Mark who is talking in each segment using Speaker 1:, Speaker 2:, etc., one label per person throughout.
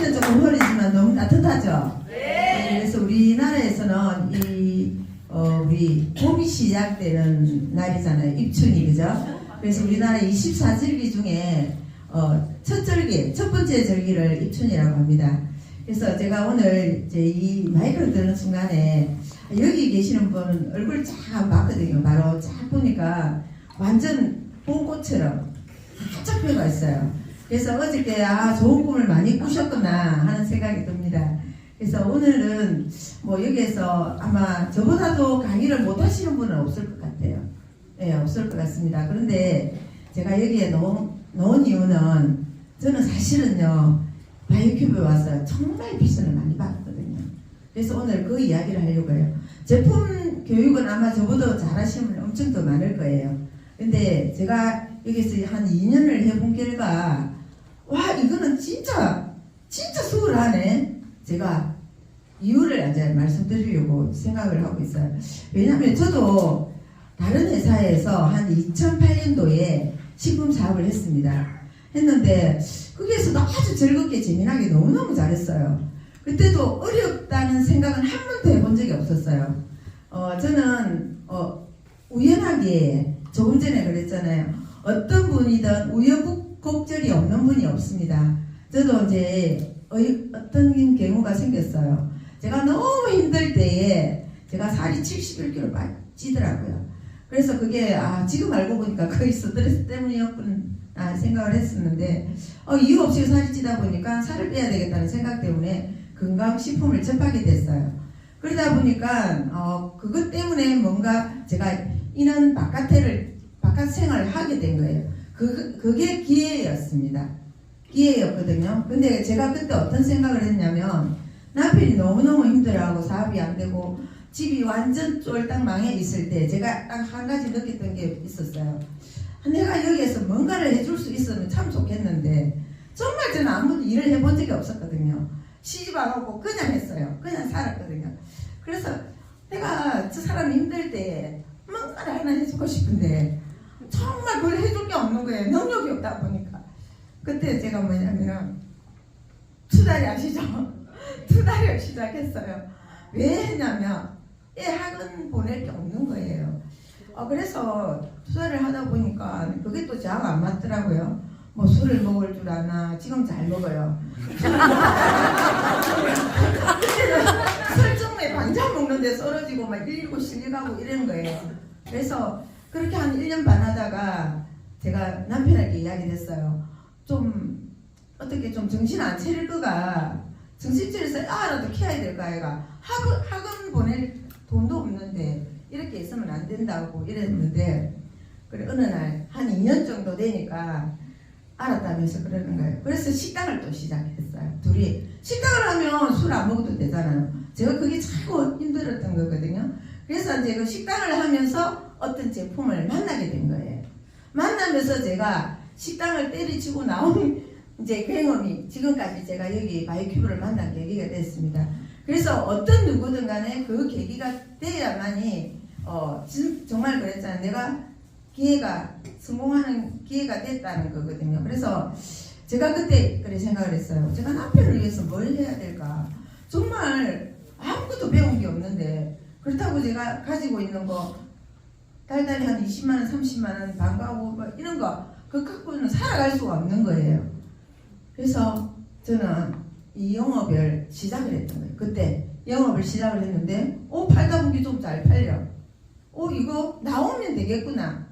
Speaker 1: 날씨는 조금 흐리지만 너무 따뜻하죠? 네. 그래서 우리나라에서는 우리 봄이 시작되는 날이잖아요. 입춘이, 그죠? 그래서 우리나라 24절기 중에 첫 절기, 첫 번째 절기를 입춘이라고 합니다. 그래서 제가 오늘 이제 이 마이크를 드는 순간에 여기 계시는 분 얼굴 쫙 봤거든요. 바로 쫙 보니까 완전 봄꽃처럼 활짝 펴가 있어요. 그래서 어저께 좋은 꿈을 많이 꾸셨구나 하는 생각이 듭니다. 그래서 오늘은 뭐 여기에서 아마 저보다도 강의를 못 하시는 분은 없을 것 같아요. 네, 없을 것 같습니다. 그런데 제가 여기에 놓은 이유는 저는 사실은요, 바이오큐브에 와서 정말 비전을 많이 받았거든요. 그래서 오늘 그 이야기를 하려고 해요. 제품 교육은 아마 저보다 잘하시는 분이 엄청 더 많을 거예요. 근데 제가 여기서 한 2년을 해본 결과, 와, 이거는 진짜 수월하네. 제가 이유를 이제 말씀드리려고 생각을 하고 있어요. 왜냐하면 저도 다른 회사에서 한 2008년도에 식품 사업을 했는데 거기에서도 아주 즐겁게 재미나게 너무너무 잘했어요. 그때도 어렵다는 생각은 한 번도 해본 적이 없었어요. 저는 우연하게 조금 전에 그랬잖아요. 어떤 분이든 우여곡절이 없는 분이 없습니다. 저도 이제 어떤 경우가 생겼어요. 제가 너무 힘들 때에 제가 살이 71kg 빠지더라고요. 그래서 그게 지금 알고 보니까 거의 스트레스 때문이었구나 생각을 했었는데 이유 없이 살이 찌다 보니까 살을 빼야 되겠다는 생각 때문에 건강식품을 접하게 됐어요. 그러다 보니까 그것 때문에 뭔가 제가 이런 바깥 생활을 하게 된 거예요. 그게 기회였습니다. 기회였거든요. 근데 제가 그때 어떤 생각을 했냐면 남편이 너무너무 힘들어하고 사업이 안 되고 집이 완전 쫄딱 망해 있을 때 제가 딱 한 가지 느꼈던 게 있었어요. 내가 여기에서 뭔가를 해줄 수 있으면 참 좋겠는데 정말 저는 아무도 일을 해본 적이 없었거든요. 시집 안 오고 그냥 했어요. 그냥 살았거든요. 그래서 내가 저 사람이 힘들 때 뭔가를 하나 해주고 싶은데 정말 그걸 해줄 게 없는 거예요. 능력이 없다 보니까. 그때 제가 뭐냐면 투다리 아시죠? 투다리를 시작했어요. 왜 했냐면 애 학원 보낼 게 없는 거예요. 그래서 투자를 하다 보니까 그게 또 저하고 안 맞더라고요. 뭐 술을 먹을 줄 아나. 지금 잘 먹어요. 그때는 설정에 반찬 먹는데 썰어지고 막 일고 실려가고 이런 거예요. 그래서 그렇게 한 1년 반 하다가 제가 남편에게 이야기를 했어요. 좀 어떻게 좀 정신 안 차릴 거가 정신 차려서 아라도 키워야 될 거 아이가 학원 보낼 돈도 없는데 이렇게 있으면 안 된다고 이랬는데 그래 어느 날 한 2년 정도 되니까 알았다면서 그러는 거예요. 그래서 식당을 또 시작했어요. 둘이 식당을 하면 술 안 먹어도 되잖아요. 제가 그게 참 힘들었던 거거든요. 그래서 이제 그 식당을 하면서 어떤 제품을 만나게 된 거예요. 만나면서 제가 식당을 때리치고 나온 이제 경험이 지금까지 제가 여기 바이오큐브를 만난 계기가 됐습니다. 그래서 어떤 누구든 간에 그 계기가 돼야만이 정말 그랬잖아요. 내가 기회가 성공하는 기회가 됐다는 거거든요. 그래서 제가 그때 그래 생각을 했어요. 제가 남편을 위해서 뭘 해야 될까? 정말 아무것도 배운 게 없는데 그렇다고 제가 가지고 있는 거 달달이 한 20만원, 30만원 방과후 뭐 이런 거 그거 갖고는 살아갈 수가 없는 거예요. 그래서 저는 이 영업을 시작을 했던 거예요. 그때 영업을 시작을 했는데 팔다 보기 좀 잘 팔려. 이거 나오면 되겠구나.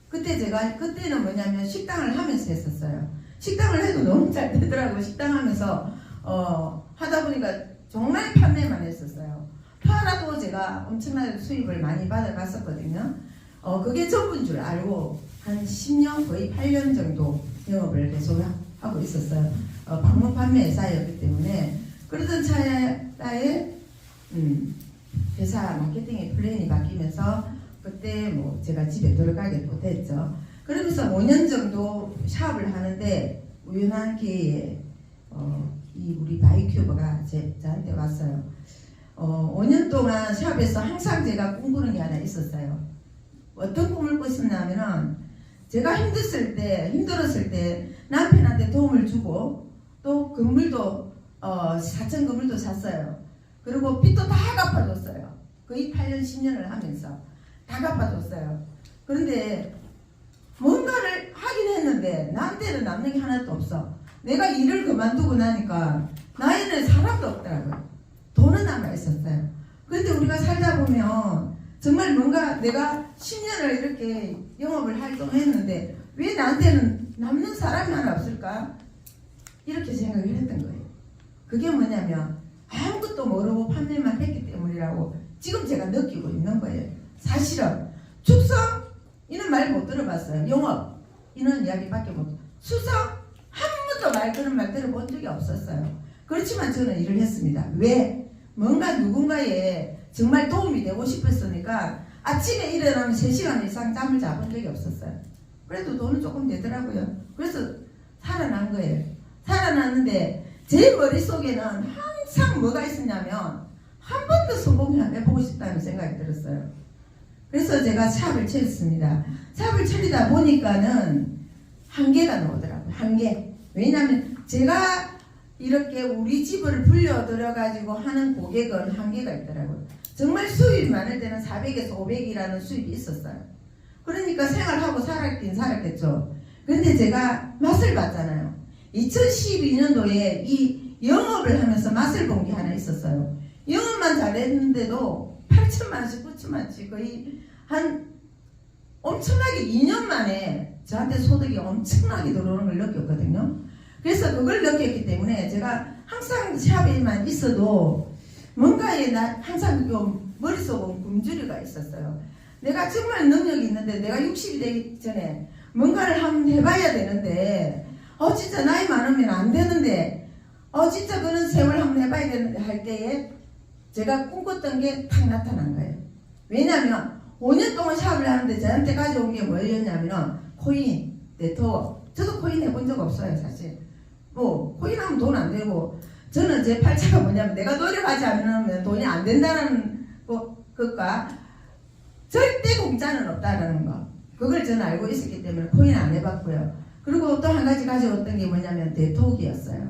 Speaker 1: 그때는 뭐냐면 식당을 하면서 했었어요. 식당을 해도 너무 잘 되더라고요. 식당 하면서 하다 보니까 정말 판매만 했었어요. 팔아도 제가 엄청나게 수입을 많이 받아갔었거든요. 그게 전부인 줄 알고 한 10년 거의 8년 정도 영업을 계속 하고 있었어요. 방문 판매 회사였기 때문에 그러던 차에 회사 마케팅의 플랜이 바뀌면서 그때 뭐 제가 집에 들어가게 못했죠. 그러면서 5년 정도 샵을 하는데 우연한 기회에 이 우리 바이오큐브가 저한테 왔어요. 5년 동안 샵에서 항상 제가 꿈꾸는 게 하나 있었어요. 어떤 꿈을 꿨었냐면은 제가 힘들었을 때 남편한테 도움을 주고 또 건물도 4층 건물도 샀어요. 그리고 빚도 다 갚아줬어요. 거의 8년 10년을 하면서 다 갚아줬어요. 그런데 뭔가를 하긴 했는데 나한테는 남는 게 하나도 없어. 내가 일을 그만두고 나니까 나에는 사람도 없더라고요. 돈은 남아 있었어요. 그런데 우리가 살다 보면 정말 뭔가 내가 10년을 이렇게 영업을 활동했는데 왜 나한테는 남는 사람이 하나 없을까? 이렇게 생각을 했던 거예요. 그게 뭐냐면 아무것도 모르고 판매만 했기 때문이라고 지금 제가 느끼고 있는 거예요. 사실은 축성 이는 말 못 들어봤어요. 영업 이는 이야기밖에 못. 수성 한 번도 그런 말 들어본 적이 없었어요. 그렇지만 저는 일을 했습니다. 왜? 뭔가 누군가에 정말 도움이 되고 싶었으니까 아침에 일어나면 3시간 이상 잠을 자본 적이 없었어요. 그래도 돈은 조금 되더라고요. 그래서 살아난 거예요. 살아났는데 제 머릿속에는 항상 뭐가 있었냐면 한 번 더 성공을 해보고 싶다는 생각이 들었어요. 그래서 제가 샵을 차렸습니다. 샵을 차리다 보니까는 한계가 나오더라고요. 한계. 왜냐하면 제가 이렇게 우리 집을 불려들어가지고 하는 고객은 한계가 있더라고요. 정말 수입이 많을 때는 400에서 500이라는 수입이 있었어요. 그러니까 생활하고 살았긴 살았겠죠. 근데 제가 맛을 봤잖아요. 2012년도에 이 영업을 하면서 맛을 본 게 하나 있었어요. 영업만 잘했는데도 8천만원씩 9천만원씩 거의 한 엄청나게 2년 만에 저한테 소득이 엄청나게 들어오는 걸 느꼈거든요. 그래서 그걸 느꼈기 때문에 제가 항상 샵에만 있어도 뭔가에 항상 머릿속은 굶주리가 있었어요. 내가 정말 능력이 있는데 내가 60이 되기 전에 뭔가를 한번 해봐야 되는데 진짜 나이 많으면 안 되는데 진짜 그런 세월 한번 해봐야 되는데 할 때에 제가 꿈꿨던 게 탁 나타난 거예요. 왜냐하면 5년 동안 샵을 하는데 저한테 가져온 게 뭐였냐면 코인, 네트워크. 저도 코인 해본 적 없어요. 사실 뭐 코인 하면 돈 안 되고 저는 제 팔자가 뭐냐면 내가 노력하지 않으면 돈이 안 된다는 것과 절대 공짜는 없다는 거, 그걸 저는 알고 있었기 때문에 코인 안 해봤고요. 그리고 또 한 가지 가져왔던 게 뭐냐면 네트워크였어요.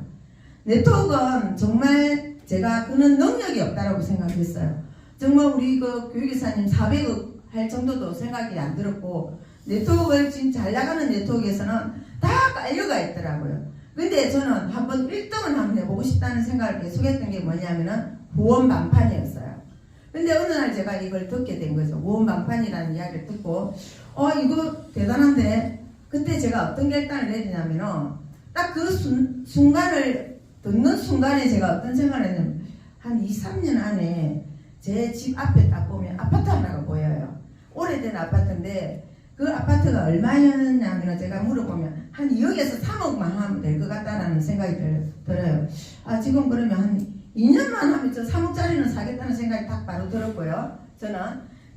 Speaker 1: 네트워크는 정말 제가 그런 능력이 없다라고 생각했어요. 정말 우리 그 교육이사님 400억 할 정도도 생각이 안 들었고 네트워크를 지금 잘 나가는 네트워크에서는 다 깔려가 있더라고요. 근데 저는 한번 1등을 한번 해보고 싶다는 생각을 계속했던 게 뭐냐면은 후원방판이었어요. 근데 어느 날 제가 이걸 듣게 된 거죠. 후원방판이라는 이야기를 듣고 이거 대단한데 그때 제가 어떤 결단을 내리냐면은 딱 그 순간을 듣는 순간에 제가 어떤 생각을 했냐면 한 2, 3년 안에 제 집 앞에 딱 보면 아파트 하나가 보여요. 오래된 아파트인데 그 아파트가 얼마였냐면 제가 물어보면 한 2억에서 3억만 하면 될 것 같다라는 생각이 들어요. 지금 그러면 한 2년만 하면 저 3억짜리는 사겠다는 생각이 딱 바로 들었고요. 저는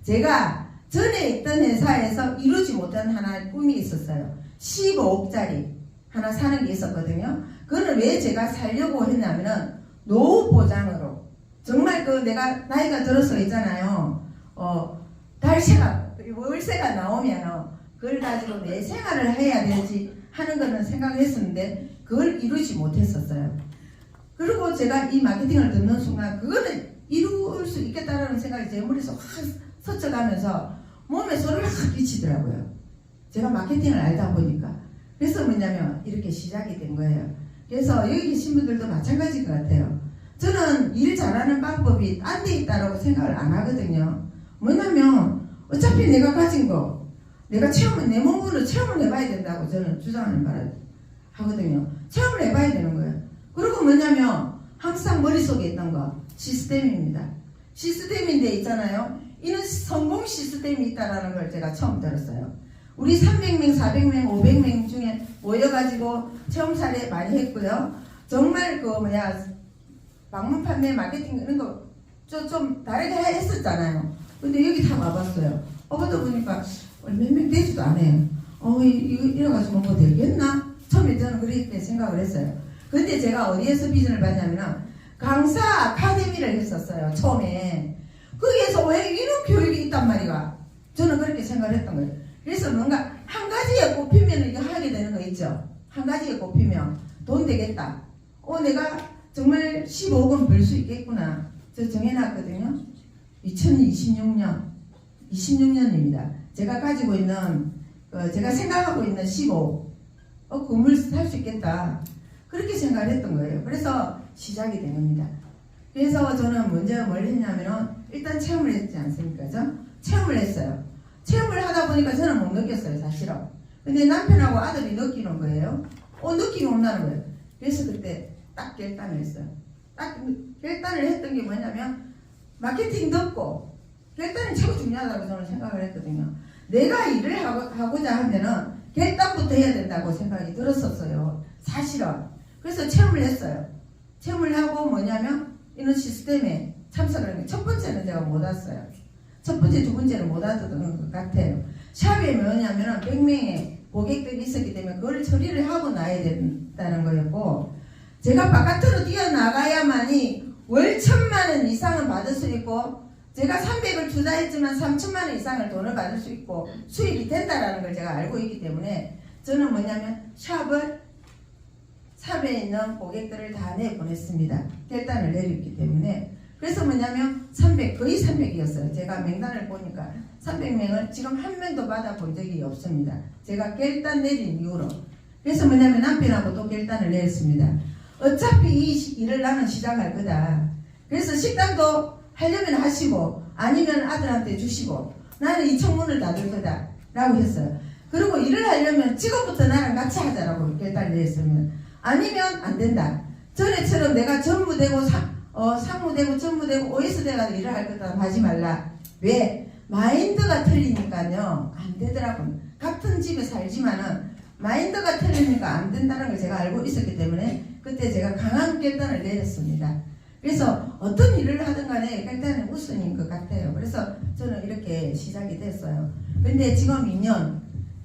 Speaker 1: 제가 전에 있던 회사에서 이루지 못한 하나의 꿈이 있었어요. 15억짜리 하나 사는 게 있었거든요. 그거는 왜 제가 살려고 했냐면은 노후 보장으로 정말 내가 나이가 들어서 있잖아요. 월세가 나오면 그걸 가지고 내 생활을 해야 되지 하는 거는 생각을 했었는데 그걸 이루지 못했었어요. 그리고 제가 이 마케팅을 듣는 순간 그거는 이룰 수 있겠다라는 생각이 제 머릿속에 확 스쳐가면서 몸에 소리를 확 끼치더라고요. 제가 마케팅을 알다 보니까. 그래서 뭐냐면 이렇게 시작이 된 거예요. 그래서 여기 계신 분들도 마찬가지일 것 같아요. 저는 일 잘하는 방법이 딴 데 있다라고 생각을 안 하거든요. 뭐냐면 어차피 내가 가진 거 내가 내 몸으로 체험을 해봐야 된다고 저는 주장하는 바를 하거든요. 체험을 해봐야 되는 거예요. 그리고 뭐냐면 항상 머릿속에 있던 거 시스템입니다. 시스템인데 있잖아요. 이는 성공 시스템이 있다는 걸 제가 처음 들었어요. 우리 300명, 400명, 500명 중에 모여가지고 체험 사례 많이 했고요. 정말 방문 판매, 마케팅 이런 거 좀 다르게 했었잖아요. 근데 여기 다 와봤어요. 그러다 보니까 몇 명 되지도 않아요. 이래가지고 뭐 되겠나? 처음에 저는 그렇게 생각을 했어요. 근데 제가 어디에서 비전을 봤냐면 강사 아카데미를 했었어요. 처음에. 거기에서 왜 이런 교육이 있단 말이야. 저는 그렇게 생각을 했던 거예요. 그래서 뭔가 한 가지에 꼽히면 이거 하게 되는 거 있죠. 한 가지에 꼽히면 돈 되겠다. 내가 정말 15억은 벌 수 있겠구나. 저 정해놨거든요. 26년입니다. 제가 가지고 있는, 제가 생각하고 있는 15억, 건물 살 수 있겠다. 그렇게 생각을 했던 거예요. 그래서 시작이 된 겁니다. 그래서 저는 먼저 뭘 했냐면은, 일단 체험을 했지 않습니까? 체험을 했어요. 체험을 하다 보니까 저는 못 느꼈어요, 사실은. 근데 남편하고 아들이 느끼는 거예요. 느낌이 온다는 거예요. 그래서 그때 딱 결단을 했어요. 딱 결단을 했던 게 뭐냐면, 마케팅 듣고, 결단이 최고 중요하다고 저는 생각을 했거든요. 내가 일을 하고자 하면은, 결단부터 해야 된다고 생각이 들었었어요. 사실은. 그래서 체험을 했어요. 체험을 하고 뭐냐면, 이런 시스템에 참석을 했는데, 첫 번째는 제가 못 왔어요. 첫 번째, 두 번째는 못 왔던 것 같아요. 샵에 뭐냐면은 100명의 고객들이 있었기 때문에 그걸 처리를 하고 나야 된다는 거였고, 제가 바깥으로 뛰어나가야만이 월 1,000만 원 이상은 받을 수 있고, 제가 300을 투자했지만 3천만 원 이상을 돈을 받을 수 있고 수익이 된다라는 걸 제가 알고 있기 때문에, 저는 뭐냐면 샵에 있는 고객들을 다 내보냈습니다. 결단을 내렸기 때문에. 그래서 뭐냐면 거의 300이었어요. 제가 명단을 보니까 300명을 지금 한 명도 받아본 적이 없습니다. 제가 결단 내린 이후로. 그래서 뭐냐면 남편하고 또 결단을 내렸습니다. 어차피 이 일을 나는 시작할 거다. 그래서 식당도 하려면 하시고 아니면 아들한테 주시고 나는 이 청문을 닫을 거다 라고 했어요. 그리고 일을 하려면 지금부터 나랑 같이 하자라고 결단을 내렸습니다. 아니면 안 된다. 전에처럼 내가 전무되고 상무되고 전무되고 OS되가 일을 할 거다 하지 말라. 왜? 마인드가 틀리니까요 안 되더라고요. 같은 집에 살지만은 마인드가 틀리니까 안 된다는 걸 제가 알고 있었기 때문에 그때 제가 강한 결단을 내렸습니다. 그래서 어떤 일을 하든 간에 결단은 우선인 것 같아요. 그래서 저는 이렇게 시작이 됐어요. 근데 지금 2년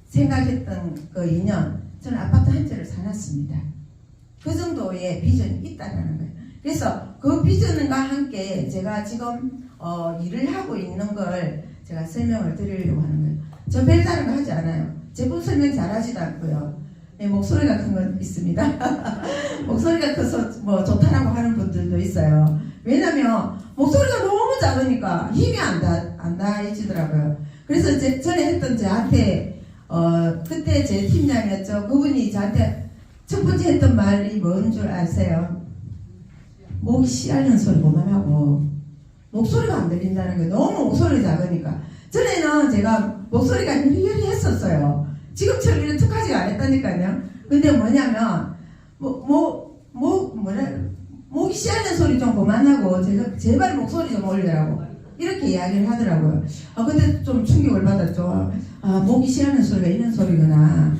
Speaker 1: 생각했던 그 2년 저는 아파트 한 채를 사놨습니다. 그 정도의 비전이 있다는 거예요. 그래서 그 비전과 함께 제가 지금 일을 하고 있는 걸 제가 설명을 드리려고 하는 거예요. 저 별다른 거 하지 않아요. 제품 설명 잘 하지도 않고요. 네, 목소리가 큰 건 있습니다. 목소리가 커서 뭐 좋다라고 하는 분들도 있어요. 왜냐면 목소리가 너무 작으니까 힘이 안 다해지더라고요. 그래서 전에 했던 저한테 그때 제 팀장이었죠. 그분이 저한테 첫 번째 했던 말이 뭔 줄 아세요? 목이 씨알는 소리 그만하고 목소리가 안 들린다는 거예요. 너무 목소리가 작으니까. 전에는 제가 목소리가 히리히리 했었어요. 지금처럼 이런 툭하지가 않았다니까요. 근데 뭐냐면 목이 씨알는 소리 좀 그만하고 제발 목소리 좀 올리라고 이렇게 이야기를 하더라고요. 근데 좀 충격을 받았죠. 목이 씨알는 소리가 이런 소리구나.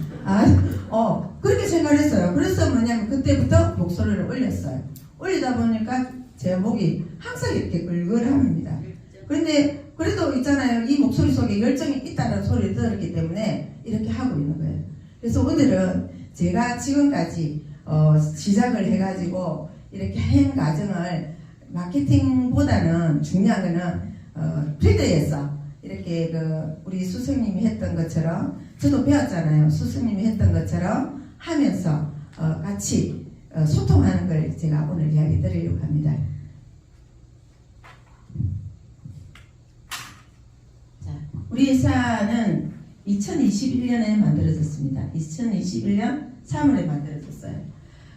Speaker 1: 그렇게 생각을 했어요. 그래서 뭐냐면 그때부터 목소리를 올렸어요. 올리다 보니까 제 목이 항상 이렇게 끌끌합니다. 그런데 그래도 있잖아요. 이 목소리 속에 열정이 있다는 소리를 들었기 때문에 이렇게 하고 있는 거예요. 그래서 오늘은 제가 지금까지 시작을 해가지고 이렇게 한 과정을 마케팅보다는 중요한 거는 필드에서 이렇게 우리 스승님이 했던 것처럼 저도 배웠잖아요. 스승님이 했던 것처럼 하면서 같이 소통하는 걸 제가 오늘 이야기 드리려고 합니다. 자, 우리 회사는 2021년에 만들어졌습니다. 2021년 3월에 만들어졌어요.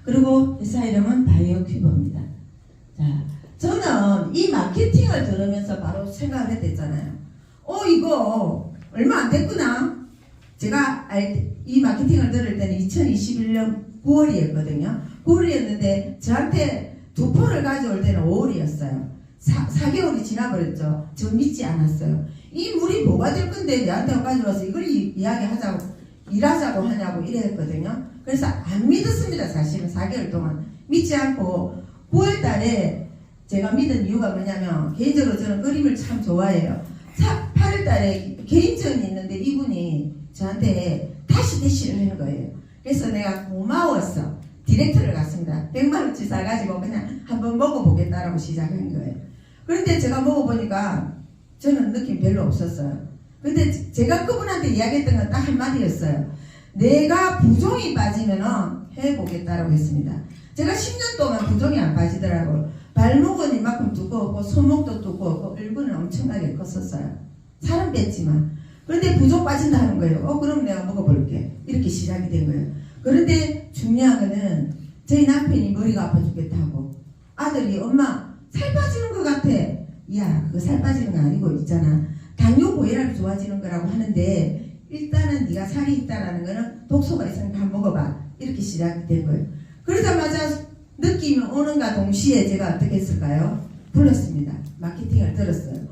Speaker 1: 그리고 회사 이름은 바이오 큐버입니다. 자, 저는 이 마케팅을 들으면서 바로 생각을 했댔잖아요. 이거 얼마 안 됐구나. 제가 이 마케팅을 들을 때는 2021년 9월이었거든요. 9월이었는데 저한테 두포를 가져올 때는 5월이었어요. 4개월이 지나버렸죠. 저 믿지 않았어요. 이 물이 뭐가 될 건데 내한테 가져와서 이걸 이야기하자고 일하자고 하냐고 이랬거든요. 그래서 안 믿었습니다. 사실은 4개월 동안 믿지 않고 9월 달에 제가 믿은 이유가 뭐냐면 개인적으로 저는 그림을 참 좋아해요. 8월 달에 개인전이 있는데 이분이 저한테 다시 대시를 하는 거예요. 그래서 내가 고마웠어. 디렉트를 갔습니다. 100만원치 사가지고 그냥 한번 먹어보겠다라고 시작한 거예요. 그런데 제가 먹어보니까 저는 느낌 별로 없었어요. 근데 제가 그분한테 이야기했던 건 딱 한마디였어요. 내가 부종이 빠지면은 해보겠다라고 했습니다. 제가 10년 동안 부종이 안 빠지더라고요. 발목은 이만큼 두꺼웠고 손목도 두꺼웠고 얼굴은 엄청나게 컸었어요. 살은 뺐지만. 그런데 부종 빠진다 하는 거예요. 그럼 내가 먹어볼게. 이렇게 시작이 된 거예요. 그런데 중요한 거는 저희 남편이 머리가 아파 죽겠다고 아들이 엄마 살 빠지는 것 같아. 야, 그거 살 빠지는 거 아니고 있잖아. 당뇨 고혈압이 좋아지는 거라고 하는데 일단은 네가 살이 있다라는 거는 독소가 있으니까 한번 먹어봐. 이렇게 시작이 된 거예요. 그러자마자 느낌이 오는가 동시에 제가 어떻게 했을까요? 불렀습니다. 마케팅을 들었어요.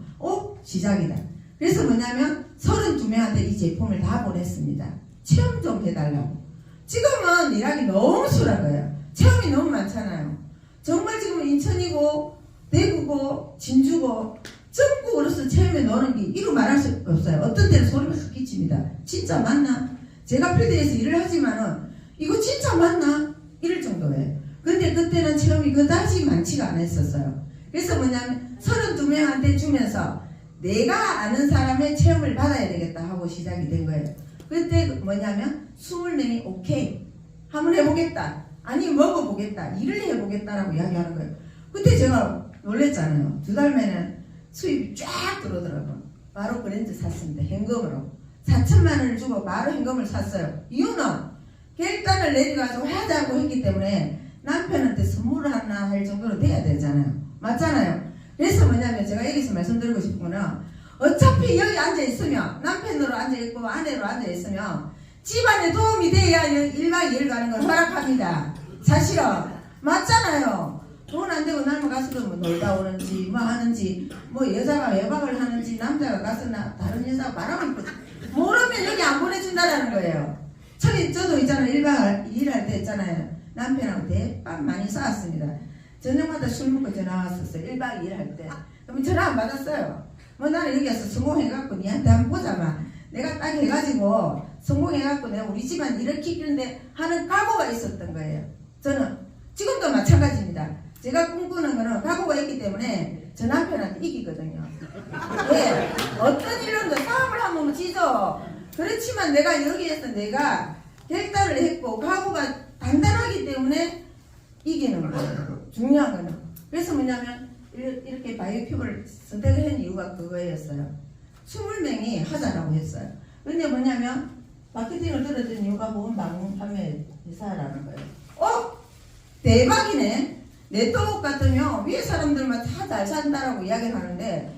Speaker 1: 시작이다. 그래서 뭐냐면 32명한테 이 제품을 다 보냈습니다. 체험 좀 해달라고. 지금은 일하기 너무 수월한 거예요. 체험이 너무 많잖아요. 정말 지금 인천이고 대구고 진주고 전국으로서 체험에 넣는 게 이루 말할 수 없어요. 어떤 때는 소리가 확 끼칩니다. 진짜 맞나? 제가 필드에서 일을 하지만은 이거 진짜 맞나? 이럴 정도예요. 근데 그때는 체험이 그다지 많지가 않았었어요. 그래서 뭐냐면 32명한테 주면서 내가 아는 사람의 체험을 받아야 되겠다 하고 시작이 된 거예요. 그때 뭐냐면 20명이 오케이 한번 해보겠다, 아니 먹어보겠다, 일을 해보겠다라고 이야기하는 거예요. 그때 제가 놀랬잖아요. 2달 만에 수입이 쫙 들어오더라고요. 바로 브랜드 샀습니다. 현금으로 4천만 원을 주고 바로 현금을 샀어요. 이유는 결단을 내려가지고 하자고 했기 때문에 남편한테 선물을 하나 할 정도로 돼야 되잖아요. 맞잖아요. 그래서 뭐냐면 제가 여기서 말씀드리고 싶은 거는 어차피 여기 앉아있으면 남편으로 앉아있고 아내로 앉아있으면 집안에 도움이 돼야 1박 2일 가는 걸 허락합니다. 사실은 맞잖아요. 돈 안 되고 남은 가서도 뭐 놀다 오는지 뭐 하는지 뭐 여자가 외박을 하는지 남자가 가서 다른 여자가 바람을 모르면 여기 안 보내준다라는 거예요. 저도 있잖아요. 1박 2일 할 때 있잖아요. 남편하고 대빵 많이 싸웠습니다. 저녁마다 술 먹고 전화 왔었어요. 1박 2일 할 때. 그러면 전화 안 받았어요. 뭐 나는 여기 와서 성공해갖고 니한테 한번 보자마. 내가 딱 해가지고 성공해갖고 내가 우리 집안 일으키는데 하는 각오가 있었던 거예요. 저는 지금도 마찬가지입니다. 제가 꿈꾸는 거는 각오가 있기 때문에 저 남편한테 이기거든요. 왜? 어떤 일론도 싸움을 하면 지죠. 그렇지만 내가 여기에서 내가 결단을 했고 각오가 단단하기 때문에 이기는 거예요. 중요한 거는. 그래서 뭐냐면 이렇게 바이오큐브를 선택을 한 이유가 그거였어요. 20명이 하자라고 했어요. 근데 뭐냐면 마케팅을 들었던 이유가 보험방문 판매 회사라는 거예요. 대박이네. 네트워크 같으면 위에 사람들만 다 잘 산다라고 이야기를 하는데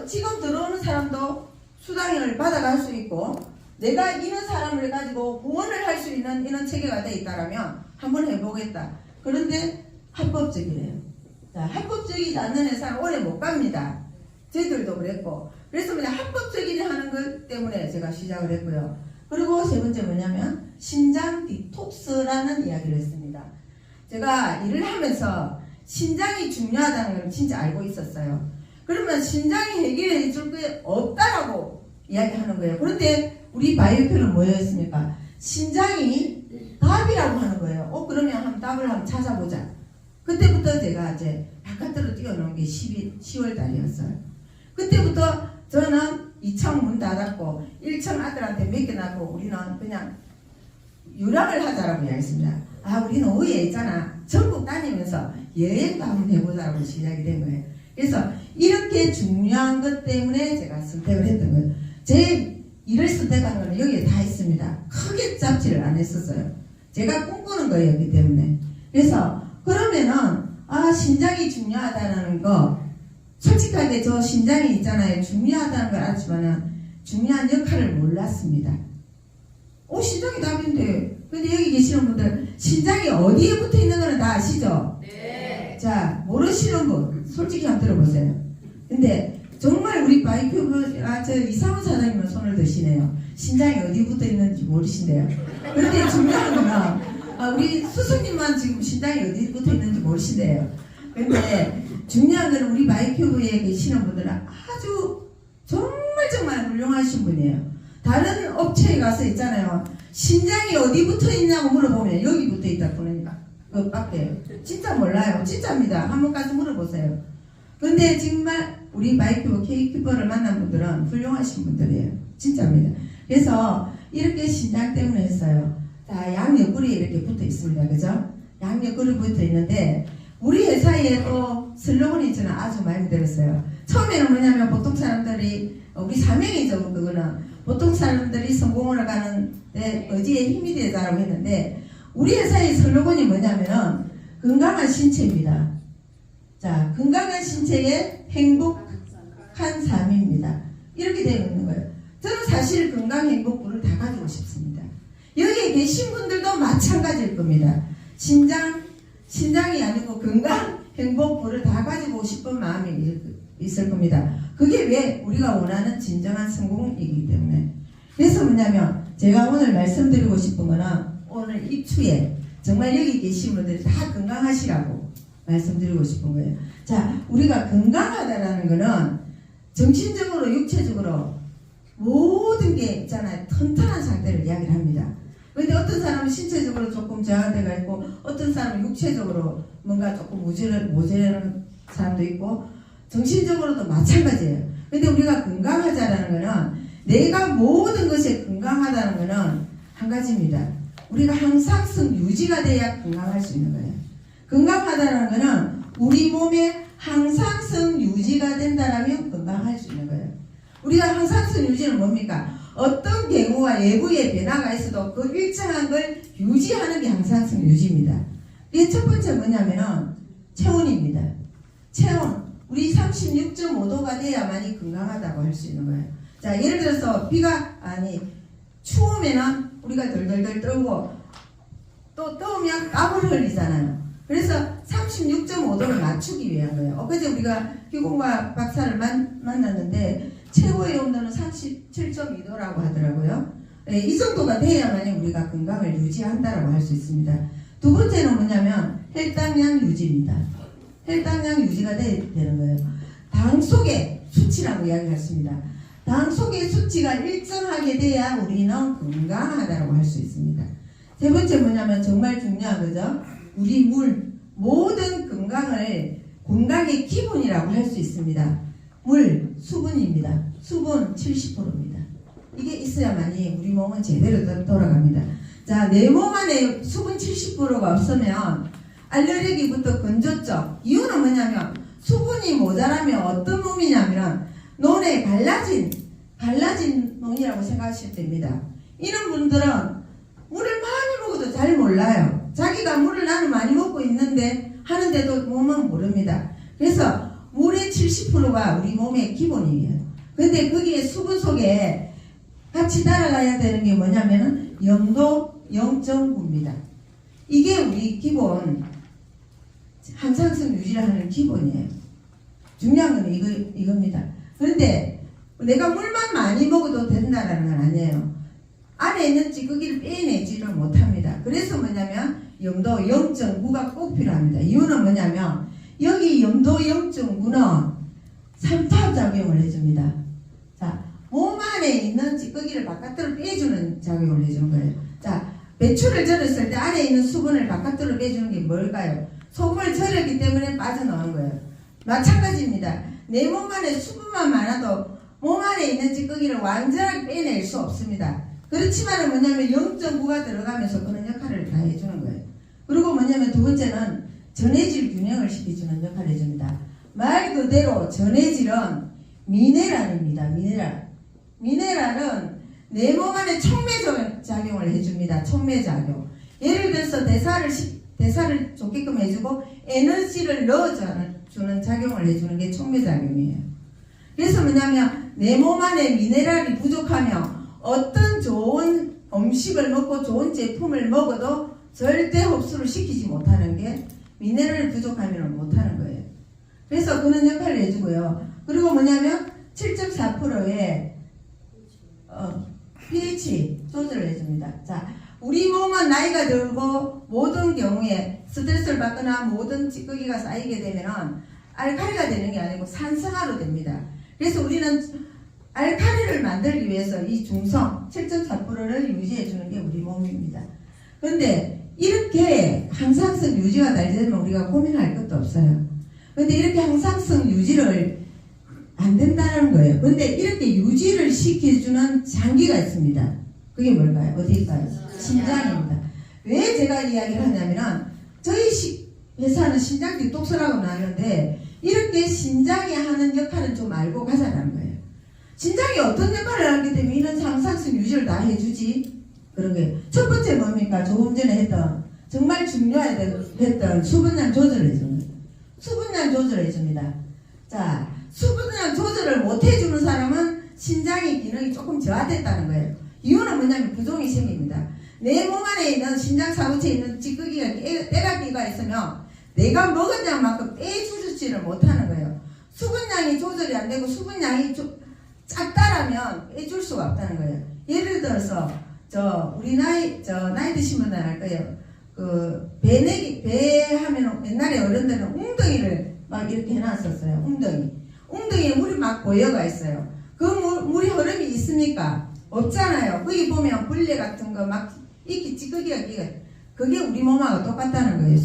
Speaker 1: 지금 들어오는 사람도 수당을 받아갈 수 있고 내가 이런 사람을 가지고 후원을 할 수 있는 이런 체계가 돼 있다라면 한번 해보겠다. 그런데 합법적이래요. 자, 합법적이지 않는 회사는 오래 못 갑니다. 저희들도 그랬고. 그래서 그냥 합법적이지 하는 것 때문에 제가 시작을 했고요. 그리고 세 번째 뭐냐면 신장 디톡스라는 이야기를 했습니다. 제가 일을 하면서 신장이 중요하다는 걸 진짜 알고 있었어요. 그러면 신장이 해결해 줄 게 없다라고 이야기하는 거예요. 그런데 우리 바이오표는 뭐였습니까? 신장이 답이라고 하는 거예요. 그러면 한번 답을 한번 찾아보자. 그때부터 제가 이제 바깥으로 뛰어놓은 게 10월 달이었어요. 그때부터 저는 2층 문 닫았고 1층 아들한테 맡겨놨고 우리는 그냥 유학을 하자라고 이야기했습니다. 우리는 의에 있잖아. 전국 다니면서 여행도 한번 해보자고 시작이 된 거예요. 그래서 이렇게 중요한 것 때문에 제가 선택을 했던 거예요. 제 일을 선택한 거는 여기에 다 있습니다. 크게 잡지를 안 했었어요. 제가 꿈꾸는 거였기 때문에. 그래서 그러면은 신장이 중요하다는 거 솔직하게 저 신장이 있잖아요. 중요하다는 걸 알지만은 중요한 역할을 몰랐습니다. 신장이 답인데. 근데 여기 계시는 분들 신장이 어디에 붙어 있는 거는 다 아시죠? 네. 자, 모르시는 분 솔직히 한번 들어보세요. 근데 정말 우리 바이큐브 저 이상훈 사장님은 손을 드시네요. 신장이 어디 붙어 있는지 모르신대요. 그런데 중요한 거는 우리 스승님만 지금 신장이 어디 붙어 있는지 모르신대요. 근데 중요한 거는 우리 바이큐브에 계시는 분들은 아주 정말 훌륭하신 분이에요. 다른 업체에 가서 있잖아요. 신장이 어디 붙어 있냐고 물어보면 여기 붙어 있다 그러니까 그밖에 진짜 몰라요. 진짜입니다. 한번 가서 물어보세요. 근데 정말 우리 바이큐브 K큐버를 만난 분들은 훌륭하신 분들이에요. 진짜입니다. 그래서 이렇게 신장 때문에 했어요. 자, 양 옆구리에 이렇게 붙어 있습니다. 그죠? 양력 그룹 붙어 있는데 우리 회사에 또 슬로건이 저는 아주 마음에 들었어요. 처음에는 뭐냐면 보통 사람들이 우리 사명이죠. 그거는 보통 사람들이 성공을 가는 데 의지에 힘이 되자라고 했는데 우리 회사의 슬로건이 뭐냐면은 건강한 신체입니다. 자, 건강한 신체에 행복한 삶입니다. 이렇게 되어 있는 거예요. 저는 사실 건강 행복부를 다 가지고 싶습니다. 여기에 계신 분들도 마찬가지일 겁니다. 신장이 아니고 건강 행복부를 다 가지고 싶은 마음이 있을 겁니다. 그게 왜 우리가 원하는 진정한 성공이기 때문에. 그래서 뭐냐면 제가 오늘 말씀드리고 싶은 거는 오늘 입추에 정말 여기 계신 분들이 다 건강하시라고 말씀드리고 싶은 거예요. 자, 우리가 건강하다라는 거는 정신적으로 육체적으로 모든 게 있잖아요. 튼튼한 상태를 이야기를 합니다. 그런데 어떤 사람은 신체적으로 조금 저하대가 있고 어떤 사람은 육체적으로 뭔가 조금 모자라는 사람도 있고 정신적으로도 마찬가지예요. 근데 우리가 건강하자라는 거는 내가 모든 것이 건강하다는 거는 한 가지입니다. 우리가 항상성 유지가 돼야 건강할 수 있는 거예요. 건강하다는 거는 우리 몸에 항상성 유지가 된다라면 건강할 수 있는 거예요. 우리가 항상성 유지는 뭡니까? 어떤 경우와 외부의 변화가 있어도 그 일정한 걸 유지하는 게 항상성 유지입니다. 이게 첫 번째 뭐냐면은 체온입니다. 체온. 우리 36.5도가 돼야만이 건강하다고 할 수 있는 거예요. 자, 예를 들어서 추우면은 우리가 덜덜덜 떨고 또 더우면 땀을 흘리잖아요. 그래서 36.5도를 맞추기 위한 거예요. 엊그제 우리가 기공과 박사를 만났는데 최고의 온도는 37.2도라고 하더라고요. 네, 이 정도가 돼야만이 우리가 건강을 유지한다라고 할 수 있습니다. 두 번째는 뭐냐면 혈당량 유지입니다. 혈당량 유지가 되는 거예요. 당 속의 수치라고 이야기했습니다. 당 속의 수치가 일정하게 돼야 우리는 건강하다고 할 수 있습니다. 세 번째 뭐냐면 정말 중요한 거죠. 우리 물, 모든 건강의 기본이라고 할 수 있습니다. 물, 수분입니다. 수분 70%입니다. 이게 있어야만이 우리 몸은 제대로 돌아갑니다. 자, 내 몸 안에 수분 70%가 없으면 알레르기부터 건조증. 이유는 뭐냐면 수분이 모자라면 어떤 몸이냐면 논에 갈라진 논이라고 생각하실 때입니다. 이런 분들은 물을 많이 먹어도 잘 몰라요. 자기가 물을 나는 많이 먹고 있는데 하는데도 몸은 모릅니다. 그래서 물의 70%가 우리 몸의 기본이에요. 근데 거기에 수분 속에 같이 따라가야 되는 게 뭐냐면은 영도 0.9입니다. 이게 우리 기본 항상성 유지를 하는 기본이에요. 중요한 건 이겁니다. 그런데 내가 물만 많이 먹어도 된다는 건 아니에요. 안에 있는 찌꺼기를 빼내지를 못합니다. 그래서 뭐냐면 영도 0.9가 꼭 필요합니다. 이유는 뭐냐면 여기 영도 0.9는 삼투압작용을 해줍니다. 자, 몸 안에 있는 찌꺼기를 바깥으로 빼주는 작용을 해주는 거예요. 자, 배추를 절였을 때 안에 있는 수분을 바깥으로 빼주는 게 뭘까요? 소금을 절였기 때문에 빠져나오는 거예요. 마찬가지입니다. 내 몸 안에 수분만 많아도 몸 안에 있는 찌꺼기를 완전하게 빼낼 수 없습니다. 그렇지만 뭐냐면 0.9가 들어가면서 그런 역할을 다 해주는 거예요. 그리고 뭐냐면 두 번째는 전해질 균형을 시켜주는 역할을 해줍니다. 말 그대로 전해질은 미네랄입니다. 미네랄은 내 몸 안에 촉매작용을 해줍니다. 촉매작용. 예를 들어서 대사를 좋게끔 해주고 에너지를 넣어주는 작용을 해주는 게 촉매작용이에요. 그래서 뭐냐면 내 몸 안에 미네랄이 부족하면 어떤 좋은 음식을 먹고 좋은 제품을 먹어도 절대 흡수를 시키지 못하는 게 미네랄이 부족하면 못하는 거예요. 그래서 그런 역할을 해주고요. 그리고 뭐냐면 7.4%의 pH 조절을 해줍니다. 자, 우리 몸은 나이가 들고 모든 경우에 스트레스를 받거나 모든 찌꺼기가 쌓이게 되면은 알칼리가 되는 게 아니고 산성화로 됩니다. 그래서 우리는 알칼리를 만들기 위해서 이 중성 7.4%를 유지해 주는 게 우리 몸입니다. 그런데 이렇게 항상성 유지가 잘 되면 우리가 고민할 것도 없어요. 그런데 이렇게 항상성 유지를 안 된다는 거예요. 그런데 이렇게 유지를 시켜주는 장기가 있습니다. 그게 뭘까요? 어디일까요? 심장입니다. 왜 제가 이야기를 하냐면은 저희 회사는 신장 디톡스라고 나누는데 이렇게 신장이 하는 역할은 좀 알고 가자는 거예요. 신장이 어떤 역할을 하기 때문에 이런 상상성 유지를 다 해주지. 그런 게 첫 번째 뭡니까? 조금 전에 했던 정말 중요했던 수분량 조절을 해줍니다. 수분량 조절을 해줍니다. 자, 수분량 조절을 못 해주는 사람은 신장의 기능이 조금 저하됐다는 거예요. 이유는 뭐냐면 부종이 생깁니다. 내 몸 안에 있는 신장 사구체에 있는 찌꺼기가 때가기가 있으면 내가 먹은 양만큼 빼주지를 못하는 거예요. 수분량이 조절이 안 되고 수분량이 작다라면 빼줄 수가 없다는 거예요. 예를 들어서 우리 나이 드신 분들 알 거예요. 배 하면 옛날에 어른들은 웅덩이를 막 이렇게 해놨었어요. 웅덩이에 물이 막 고여가 있어요. 그 물이 흐름이 있습니까? 없잖아요. 거기 보면 벌레 같은 거 막 이렇게 찌꺼기가 그게 우리 몸하고 똑같다는 거예요.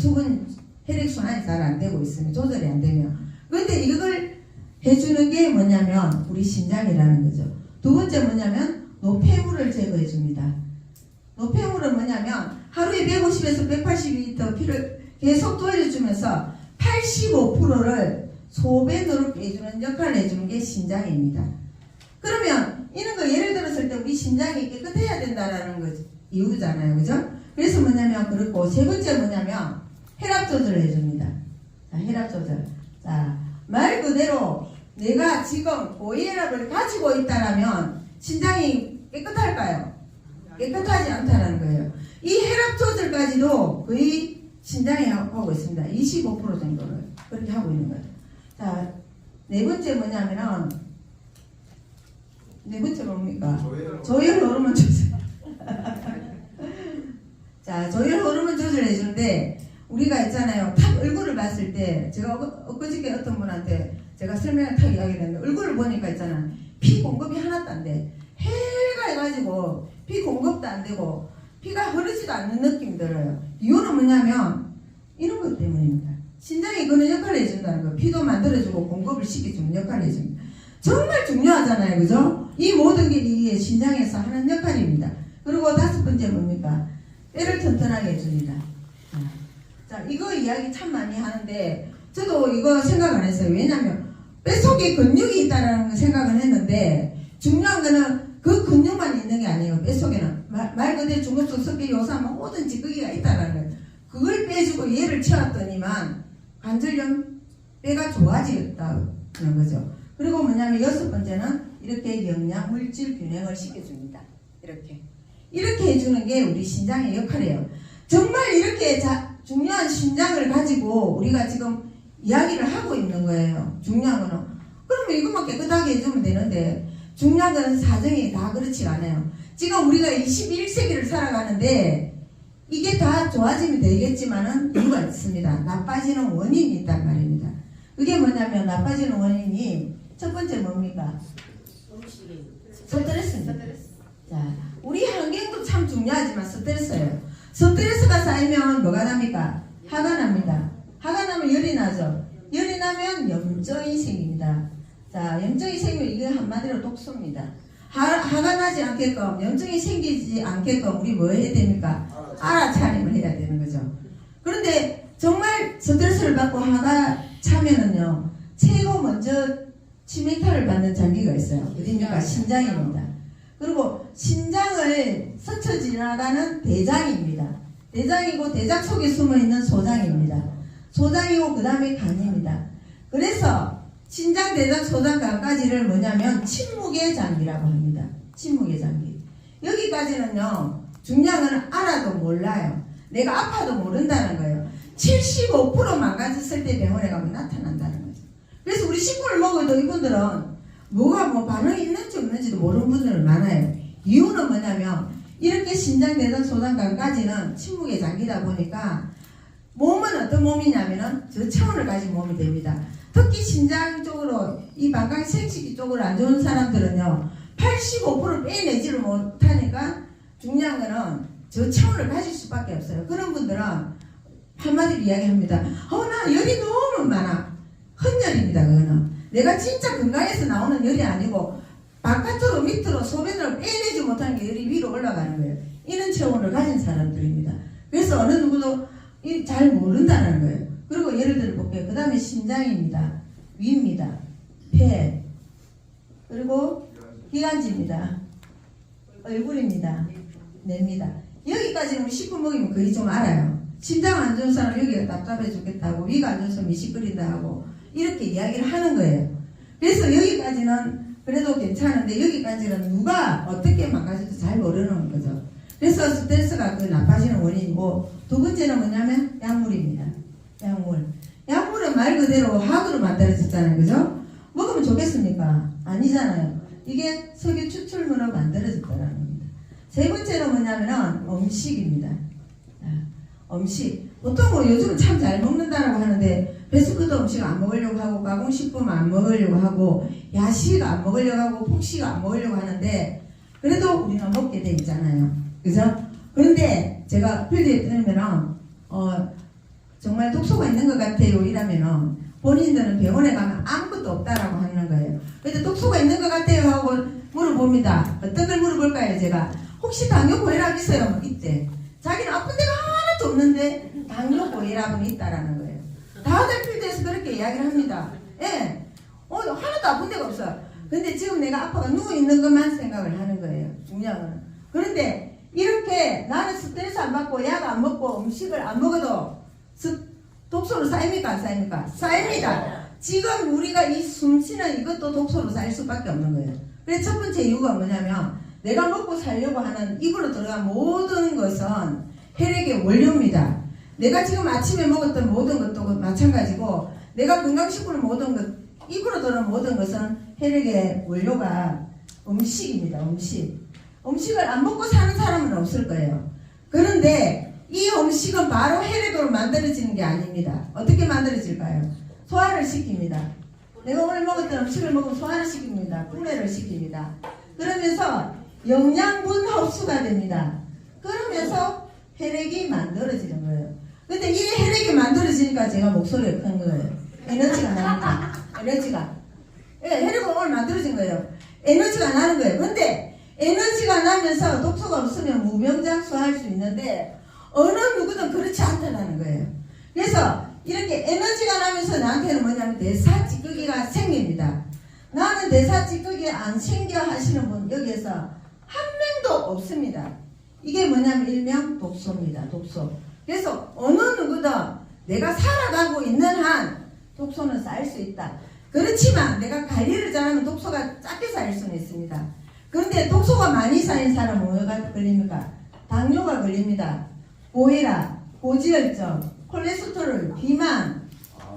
Speaker 1: 혈액순환이 잘 안 되고 있으면, 조절이 안 되면. 그런데 이걸 해주는 게 뭐냐면 우리 신장이라는 거죠. 두 번째 뭐냐면 노폐물을 제거해 줍니다. 노폐물은 뭐냐면 하루에 150에서 180리터 피를 계속 돌려주면서 85%를 소변으로 빼주는 역할을 해주는 게 신장입니다. 그러면 이런 거 예를 들었을 때 우리 신장이 깨끗해야 된다라는 거 이유잖아요. 그죠? 그래서 뭐냐면 그렇고 세 번째 뭐냐면 혈압 조절을 해줍니다. 자, 혈압 조절. 자, 말 그대로 내가 지금 고혈압을 가지고 있다라면 신장이 깨끗할까요? 깨끗하지 않다는 거예요. 이 혈압 조절까지도 거의 신장이 하고 있습니다. 25% 정도를 그렇게 하고 있는 거예요. 자, 네 번째 뭐냐면은 네 번째 뭡니까? 조혈 호르몬 조절. 자, 조혈 호르몬 조절을 해주는데 우리가 있잖아요. 탁 얼굴을 봤을 때 제가 엊그저께 어떤 분한테 제가 설명을 탁 이야기를 했는데 얼굴을 보니까 있잖아. 피 공급이 하나도 안 돼. 해가 해가지고 피 공급도 안 되고 피가 흐르지도 않는 느낌이 들어요. 이유는 뭐냐면 이런 것 때문입니다. 신장이 그런 역할을 해준다는 거예요. 피도 만들어주고 공급을 시켜주는 역할을 해줍니다. 정말 중요하잖아요. 그죠? 이 모든 게 이 신장에서 하는 역할입니다. 그리고 다섯 번째 뭡니까? 뼈를 튼튼하게 해줍니다. 자, 이거 이야기 참 많이 하는데 저도 이거 생각 안 했어요. 왜냐면 뱃속에 근육이 있다는 생각은 했는데 중요한 거는 그 근육만 있는 게 아니에요. 뱃속에는 말 그대로 중금속 섞여 요사하면 모든 찌꺼기가 있다는 거예요. 그걸 빼주고 얘를 채웠더니만 관절염 뼈가 좋아지겠다는 거죠. 그리고 뭐냐면 여섯 번째는 이렇게 영양 물질 균형을 시켜줍니다. 이렇게 해주는 게 우리 신장의 역할이에요. 정말 이렇게 중요한 신장을 가지고 우리가 지금 이야기를 하고 있는 거예요. 중요한 거는 그러면 이것만 깨끗하게 해주면 되는데 중요한 거는 사정이 다 그렇지 않아요. 지금 우리가 21세기를 살아가는데 이게 다 좋아지면 되겠지만은 이유가 있습니다. 나빠지는 원인이 있단 말입니다. 그게 뭐냐면 나빠지는 원인이 첫 번째 뭡니까? 스트레스입니다. 자, 우리 환경도 참 중요하지만 스트레스예요. 스트레스가 쌓이면 뭐가 납니까? 화가 납니다. 화가 나면 열이 나죠. 열이 나면 염증이 생깁니다. 자, 염증이 생기면 이게 한마디로 독소입니다. 화가 나지 않게끔, 염증이 생기지 않게끔 우리 뭐 해야 됩니까? 알아차림을 해야 되는 거죠. 그런데 정말 스트레스를 받고 화가 차면은요, 최고 먼저 치명타를 받는 장기가 있어요. 어디입니까? 신장입니다. 그리고 신장을 스쳐 지나가는 대장입니다. 대장이고 대장 속에 숨어있는 소장입니다. 소장이고 그 다음에 간입니다. 그래서 신장, 대장, 소장, 간까지를 뭐냐면 침묵의 장기라고 합니다. 침묵의 장기. 여기까지는요, 중요한 건 알아도 몰라요. 내가 아파도 모른다는 거예요. 75% 망가졌을 때 병원에 가면 나타난다는 거죠. 그래서 우리 식구를 먹어도 이분들은 뭐가 뭐 반응이 있는지 없는지도 모르는 분들은 많아요. 이유는 뭐냐면 이렇게 신장, 대장, 소장, 간까지는 침묵의 장기다 보니까 몸은 어떤 몸이냐면은 저 차원을 가진 몸이 됩니다. 특히 신장 쪽으로 이 방광생식기 쪽으로 안 좋은 사람들은요 85% 빼내지를 못하니까 중요한 거는 저 차원을 가질 수밖에 없어요. 그런 분들은 한마디로 이야기합니다. 나 열이 너무 많아. 헛열입니다. 그거는 내가 진짜 건강해서 나오는 열이 아니고 바깥으로 밑으로 소변으로 빼내지 못하는 게 열이 위로 올라가는 거예요. 이런 체온을 가진 사람들입니다. 그래서 어느 누구도 이 잘 모른다는 거예요. 그리고 예를 들어 볼게요. 그 다음에 심장입니다. 위입니다. 폐, 그리고 기관지입니다. 얼굴입니다. 뇌입니다. 여기까지는 우리 식품 먹이면 거의 좀 알아요. 심장 안 좋은 사람 여기가 답답해 죽겠다고, 위가 안 좋은 사람 미식거린다 하고 이렇게 이야기를 하는 거예요. 그래서 여기까지는 그래도 괜찮은데 여기까지는 누가 어떻게 망가질지 잘 모르는 거죠. 그래서 스트레스가 그 나빠지는 원인이고, 두 번째는 뭐냐면 약물입니다. 약물은 말 그대로 화학으로 만들어졌잖아요. 그죠? 먹으면 좋겠습니까? 아니잖아요. 이게 석유 추출물로 만들어졌다는 겁니다. 세 번째는 뭐냐면은 음식입니다. 음식. 보통 뭐 요즘은 참 잘 먹는다라고 하는데, 패스트푸드 음식 안 먹으려고 하고, 가공식품 안 먹으려고 하고, 야식 안 먹으려고 하고, 폭식 안 먹으려고 하는데, 그래도 우리는 먹게 돼 있잖아요. 그죠? 그런데 제가 필드에 뜨면은, 정말 독소가 있는 것 같아요. 이라면은, 본인들은 병원에 가면 아무것도 없다라고 하는 거예요. 근데 독소가 있는 것 같아요 하고 물어봅니다. 어떤 걸 물어볼까요, 제가? 혹시 당뇨 고혈압 있어요? 있대. 자기는 아픈 데가 하나도 없는데 당뇨 고혈압은 있다라는 거예요. 다들 필드에서 그렇게 이야기를 합니다. 예. 하나도 아픈 데가 없어요. 근데 지금 내가 아빠가 누워있는 것만 생각을 하는 거예요. 중요한 거는. 그런데 이렇게 나는 스트레스 안 받고 약 안 먹고 음식을 안 먹어도 독소로 쌓입니까? 안 쌓입니까? 쌓입니다. 지금 우리가 이 숨쉬는 이것도 독소로 쌓일 수밖에 없는 거예요. 그래서 첫 번째 이유가 뭐냐면, 내가 먹고 살려고 하는 입으로 들어간 모든 것은 혈액의 원료입니다. 내가 지금 아침에 먹었던 모든 것도 마찬가지고, 내가 건강식품을 모든 것, 입으로 들어간 모든 것은 혈액의 원료가 음식입니다. 음식을 안 먹고 사는 사람은 없을 거예요. 그런데 이 음식은 바로 혈액으로 만들어지는 게 아닙니다. 어떻게 만들어질까요? 소화를 시킵니다. 내가 오늘 먹었던 음식을 먹으면 소화를 시킵니다. 분해를 시킵니다. 그러면서 영양분 흡수가 됩니다. 그러면서 혈액이 만들어지는 거예요. 근데 이 혈액이 만들어지니까 제가 목소리가 큰 거예요. 에너지가 납니다. 에너지가. 예, 혈액은 오늘 만들어진 거예요. 에너지가 나는 거예요. 근데 에너지가 나면서 독소가 없으면 무병장수할 수 있는데, 어느 누구든 그렇지 않다는 거예요. 그래서 이렇게 에너지가 나면서 나한테는 뭐냐면 대사 찌꺼기가 생깁니다. 나는 대사 찌꺼기 안 생겨 하시는 분 여기에서 한 명도 없습니다. 이게 뭐냐면 일명 독소입니다. 독소. 그래서 어느 누구든 내가 살아가고 있는 한 독소는 쌓일 수 있다. 그렇지만 내가 관리를 잘하면 독소가 작게 쌓일 수는 있습니다. 그런데 독소가 많이 쌓인 사람은 뭐가 걸립니까? 당뇨가 걸립니다. 고혈압, 고지혈증, 콜레스테롤, 비만,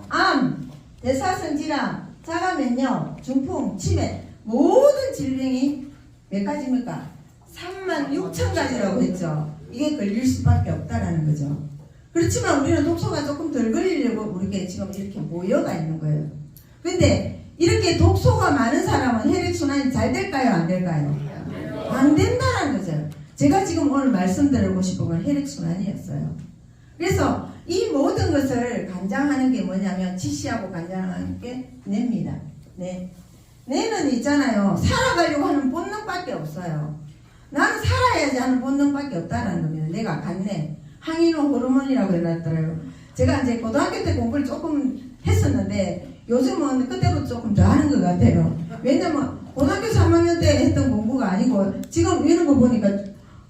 Speaker 1: 암, 대사성 질환, 자가면역, 중풍, 치매, 모든 질병이 몇 가지입니까? 36,000가지라고 했죠. 이게 걸릴 수밖에 없다라는 거죠. 그렇지만 우리는 독소가 조금 덜 걸리려고 우리가 지금 이렇게 모여가 있는 거예요. 근데 이렇게 독소가 많은 사람은 혈액순환이 잘 될까요? 안 될까요? 안 된다는 거죠. 제가 지금 오늘 말씀드리고 싶은 건 혈액순환이었어요. 그래서 이 모든 것을 관장하는 게 뭐냐면, 지시하고 관장하는 게 뇌입니다. 뇌는 있잖아요. 살아가려고 하는 본능밖에 없어요. 나는 살아야지 하는 본능밖에 없다는 겁니다. 내가 간내, 항인호 호르몬이라고 해놨더라고요. 제가 이제 고등학교 때 공부를 조금 했었는데 요즘은 그때보다 조금 더 하는 것 같아요. 왜냐면 고등학교 3학년 때 했던 공부가 아니고 지금 이런 거 보니까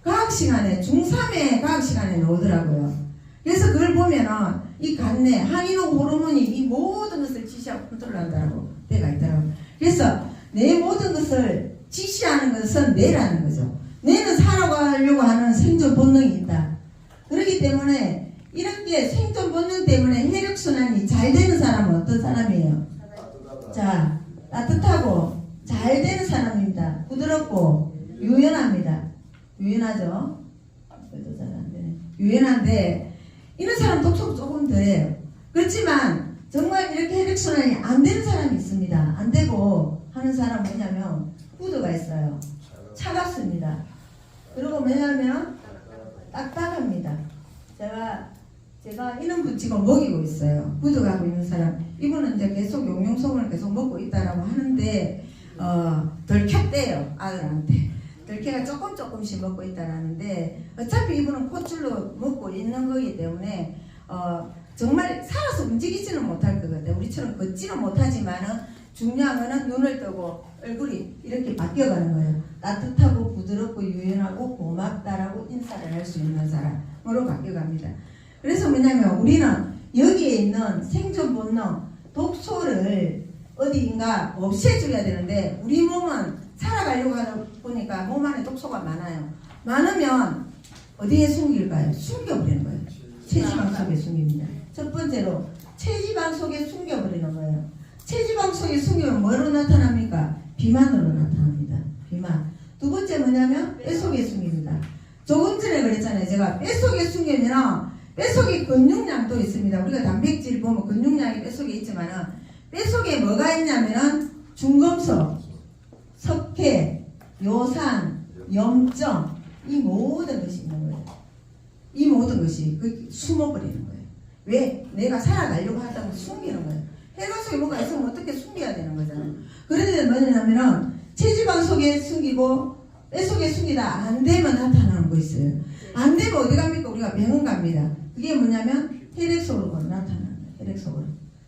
Speaker 1: 과학 시간에 중3의 과학 시간에 나오더라고요. 그래서 그걸 보면은 이 간내, 항인호 호르몬이 이 모든 것을 지시하고 컨트롤한다고 때가 있더라고요. 그래서 내 모든 것을 지시하는 것은 뇌라는 거죠. 뇌는 살아가려고 하는 생존 본능이 있다. 그렇기 때문에 이렇게 생존 본능 때문에 혈액순환이 잘 되는 사람은 어떤 사람이에요? 자, 따뜻하고 잘 되는 사람입니다. 부드럽고 유연합니다. 유연하죠? 그래도 잘 안 되네. 유연한데 이런 사람 독소가 조금 더해요. 그렇지만 정말 이렇게 혈액순환이 안 되는 사람이 있습니다. 안 되고 하는 사람은 뭐냐면 후드가 있어요. 차갑습니다. 그리고 뭐냐면 딱딱합니다. 제가 이런 분 지금 먹이고 있어요. 구독하고 있는 사람. 이분은 이제 계속 용용성을 계속 먹고 있다라고 하는데 덜 켰대요. 아들한테. 덜케가 조금씩 먹고 있다라는데 어차피 이분은 콧줄로 먹고 있는 거기 때문에 정말 살아서 움직이지는 못할 것 같아요. 우리처럼 걷지는 못하지만은 중요한 거는 눈을 뜨고 얼굴이 이렇게 바뀌어가는 거예요. 따뜻하고 부드럽고 유연하고 고맙다라고 인사를 할 수 있는 사람으로 바뀌어갑니다. 그래서 뭐냐면 우리는 여기에 있는 생존 본능, 독소를 어디인가 없애줘야 되는데 우리 몸은 살아가려고 하다 보니까 몸 안에 독소가 많아요. 많으면 어디에 숨길까요? 숨겨버리는 거예요. 체지방 속에 숨깁니다. 첫 번째로 체지방 속에 숨겨버리는 거예요. 체지방 속에 숨기면 뭐로 나타납니까? 비만으로 나타납니다. 비만. 두 번째 뭐냐면 뱃속에 숨깁니다. 조금 전에 그랬잖아요. 제가 뱃속에 숨기면 뱃속에 근육량도 있습니다. 우리가 단백질 보면 근육량이 뱃속에 있지만은 뱃속에 뭐가 있냐면은 중금속, 석회, 요산, 염증 이 모든 것이 있는 거예요. 이 모든 것이 숨어버리는 거예요. 왜? 내가 살아가려고 하다고 숨기는 거예요. 혈관 속에 뭔가 있으면 어떻게 숨겨야 되는 거잖아요. 그런데 뭐냐면은 체지방 속에 숨기고 뱃속에 숨기다 안 되면 나타나는 거 있어요. 안 되면 어디 갑니까? 우리가 병원 갑니다. 그게 뭐냐면 혈액 속으로 나타나는 거예요. 혈액 속으로.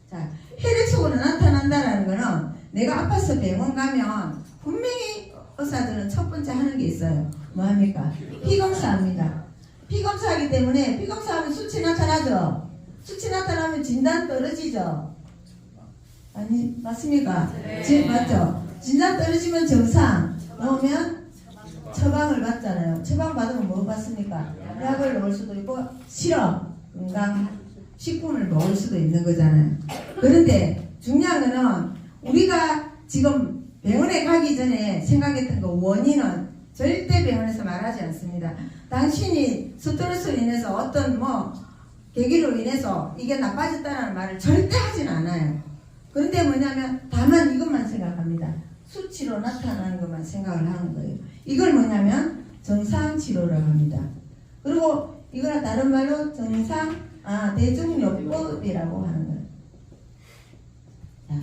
Speaker 1: 자, 혈액 속으로 나타난다라는 거는 내가 아파서 병원 가면 분명히 의사들은 첫 번째 하는 게 있어요. 뭐 합니까? 피검사합니다. 피검사하기 때문에 피검사하면 수치 나타나죠? 수치 나타나면 진단 떨어지죠? 아니, 맞습니까? 네. 맞죠? 진단 떨어지면 정상, 나오면 처방을 받잖아요. 처방 받으면 뭐 받습니까? 약을 넣을 수도 있고, 실험, 건강, 식품을 먹을 수도 있는 거잖아요. 그런데 중요한 거는 우리가 지금 병원에 가기 전에 생각했던 그 원인은 절대 병원에서 말하지 않습니다. 당신이 스트레스로 인해서 어떤 계기로 인해서 이게 나빠졌다는 말을 절대 하진 않아요. 그런데 뭐냐면 다만 이것만 생각합니다. 수치로 나타나는 것만 생각을 하는 거예요. 이걸 뭐냐면 정상치료라고 합니다. 그리고 이거는 다른 말로 대중요법이라고 하는 거예요. 자,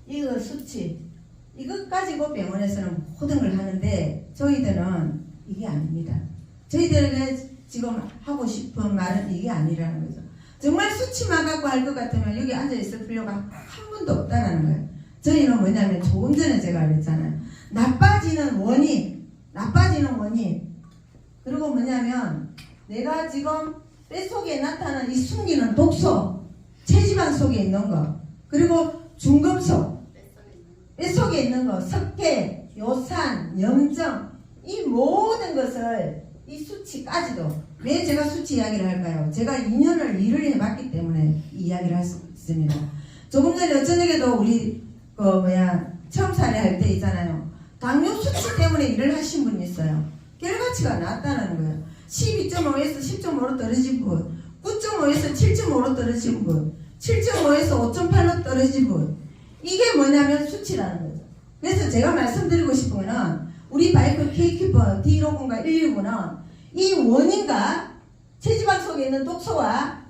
Speaker 1: 이거 수치 이것 가지고 병원에서는 모든 걸 하는데 저희들은 이게 아닙니다. 저희들에게 지금 하고 싶은 말은 이게 아니라는 거죠. 정말 수치만 갖고 할 것 같으면 여기 앉아있을 필요가 한 분도 없다라는 거예요. 저희는 뭐냐면 조금 전에 제가 그랬잖아요. 나빠지는 원인 그리고 뭐냐면 내가 지금 뱃속에 나타난 이 숨기는 독소 체지방 속에 있는 거 그리고 중금속 뱃속에 있는 거 석회, 요산, 염증 이 모든 것을 이 수치까지도 왜 제가 수치 이야기를 할까요? 제가 2년을 일을 해봤기 때문에 이 이야기를 할 수 있습니다. 조금 전에 저녁에도 우리 처음 살해할 때 있잖아요. 당뇨 수치 때문에 일을 하신 분이 있어요. 결과치가 낮다는 거예요. 12.5에서 10.5로 떨어진 분, 9.5에서 7.5로 떨어진 분, 7.5에서 5.8로 떨어진 분. 이게 뭐냐면 수치라는 거죠. 그래서 제가 말씀드리고 싶은 거는 우리 바이크 K큐퍼 D150과 119는 이 원인과 체지방 속에 있는 독소와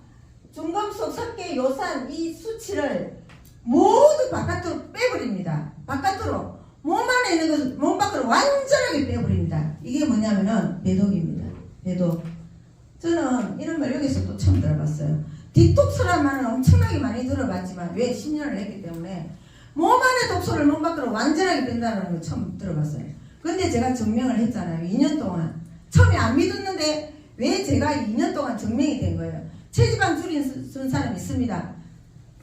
Speaker 1: 중금속, 석회, 요산 이 수치를 모두 바깥으로 빼버립니다. 바깥으로 몸 안에 있는 것을 몸 밖으로 완전하게 빼버립니다. 이게 뭐냐면은 배독입니다. 배독. 저는 이런 말 여기서 또 처음 들어봤어요. 디톡스란 말은 엄청나게 많이 들어봤지만 왜 10년을 했기 때문에 몸 안에 독소를 몸 밖으로 완전하게 뺀다는 걸 처음 들어봤어요. 근데 제가 증명을 했잖아요. 2년 동안. 처음에 안 믿었는데 왜 제가 2년 동안 증명이 된 거예요. 체지방 줄인 사람이 있습니다.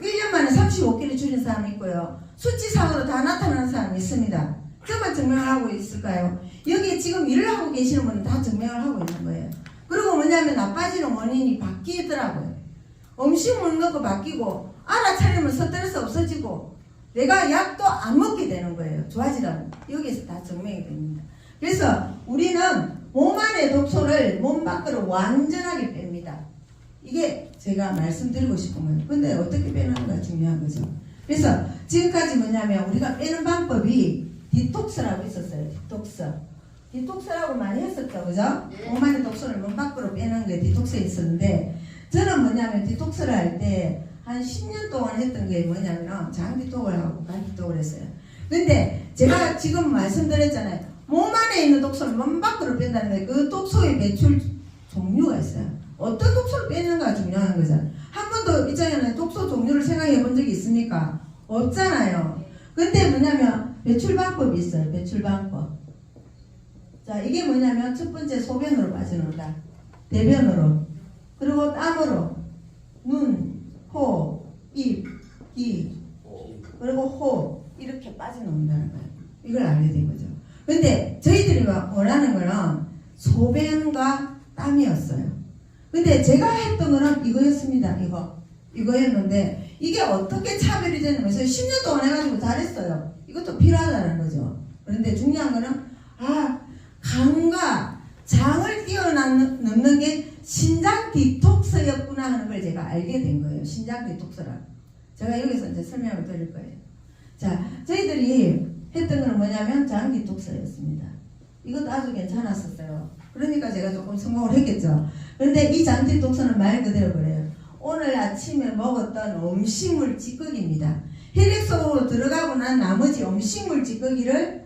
Speaker 1: 1년 만에 35kg 줄인 사람이 있고요. 수치상으로 다 나타나는 사람이 있습니다. 저만 증명을 하고 있을까요? 여기 지금 일을 하고 계시는 분은 다 증명을 하고 있는 거예요. 그리고 뭐냐면 나빠지는 원인이 바뀌더라고요. 음식 먹는 것도 바뀌고 알아차리면 스트레스 없어지고 내가 약도 안 먹게 되는 거예요. 좋아지라고. 여기에서 다 증명이 됩니다. 그래서 우리는 몸 안의 독소를 몸 밖으로 완전하게 뺍니다. 이게 제가 말씀드리고 싶은 거예요. 근데 어떻게 빼는가 중요한 거죠. 그래서 지금까지 뭐냐면 우리가 빼는 방법이 디톡스라고 있었어요. 디톡스라고 많이 했었죠. 그죠? 몸 안의 독소를 몸 밖으로 빼는 게 디톡스에 있었는데 저는 뭐냐면 디톡스를 할 때 한 10년 동안 했던 게 뭐냐면 장디톡을 하고 간디톡을 했어요. 근데 제가 지금 말씀드렸잖아요. 몸 안에 있는 독소를 몸 밖으로 뺀다는데 그 독소의 배출 종류가 있어요. 어떤 독소를 빼는가 중요한 거죠. 한 번도 이전에는 독소 종류를 생각해 본 적이 있습니까? 없잖아요. 근데 뭐냐면 배출 방법이 있어요. 배출 방법. 자, 이게 뭐냐면 첫 번째 소변으로 빠져나온다. 대변으로. 그리고 땀으로. 눈, 코, 입, 귀, 그리고 호흡. 이렇게 빠져나온다는 거예요. 이걸 알게 된 거죠. 근데 저희들이 원하는 거는 소변과 땀이었어요. 근데 제가 했던 거는 이거였습니다. 이거였는데 이게 어떻게 차별이 되냐면 10년 동안 해가지고 잘했어요. 이것도 필요하다는 거죠. 그런데 중요한 거는 간과 장을 뛰어넘는 게 신장 디톡스였구나 하는 걸 제가 알게 된 거예요. 신장 디톡스라. 제가 여기서 이제 설명을 드릴 거예요. 자, 저희들이 했던 거는 뭐냐면 장 디톡스였습니다. 이것도 아주 괜찮았었어요. 그러니까 제가 조금 성공을 했겠죠. 그런데 이 장 디톡스는 말 그대로 그래요. 오늘 아침에 먹었던 음식물 찌꺼기입니다. 혈액 속으로 들어가고 난 나머지 음식물 찌꺼기를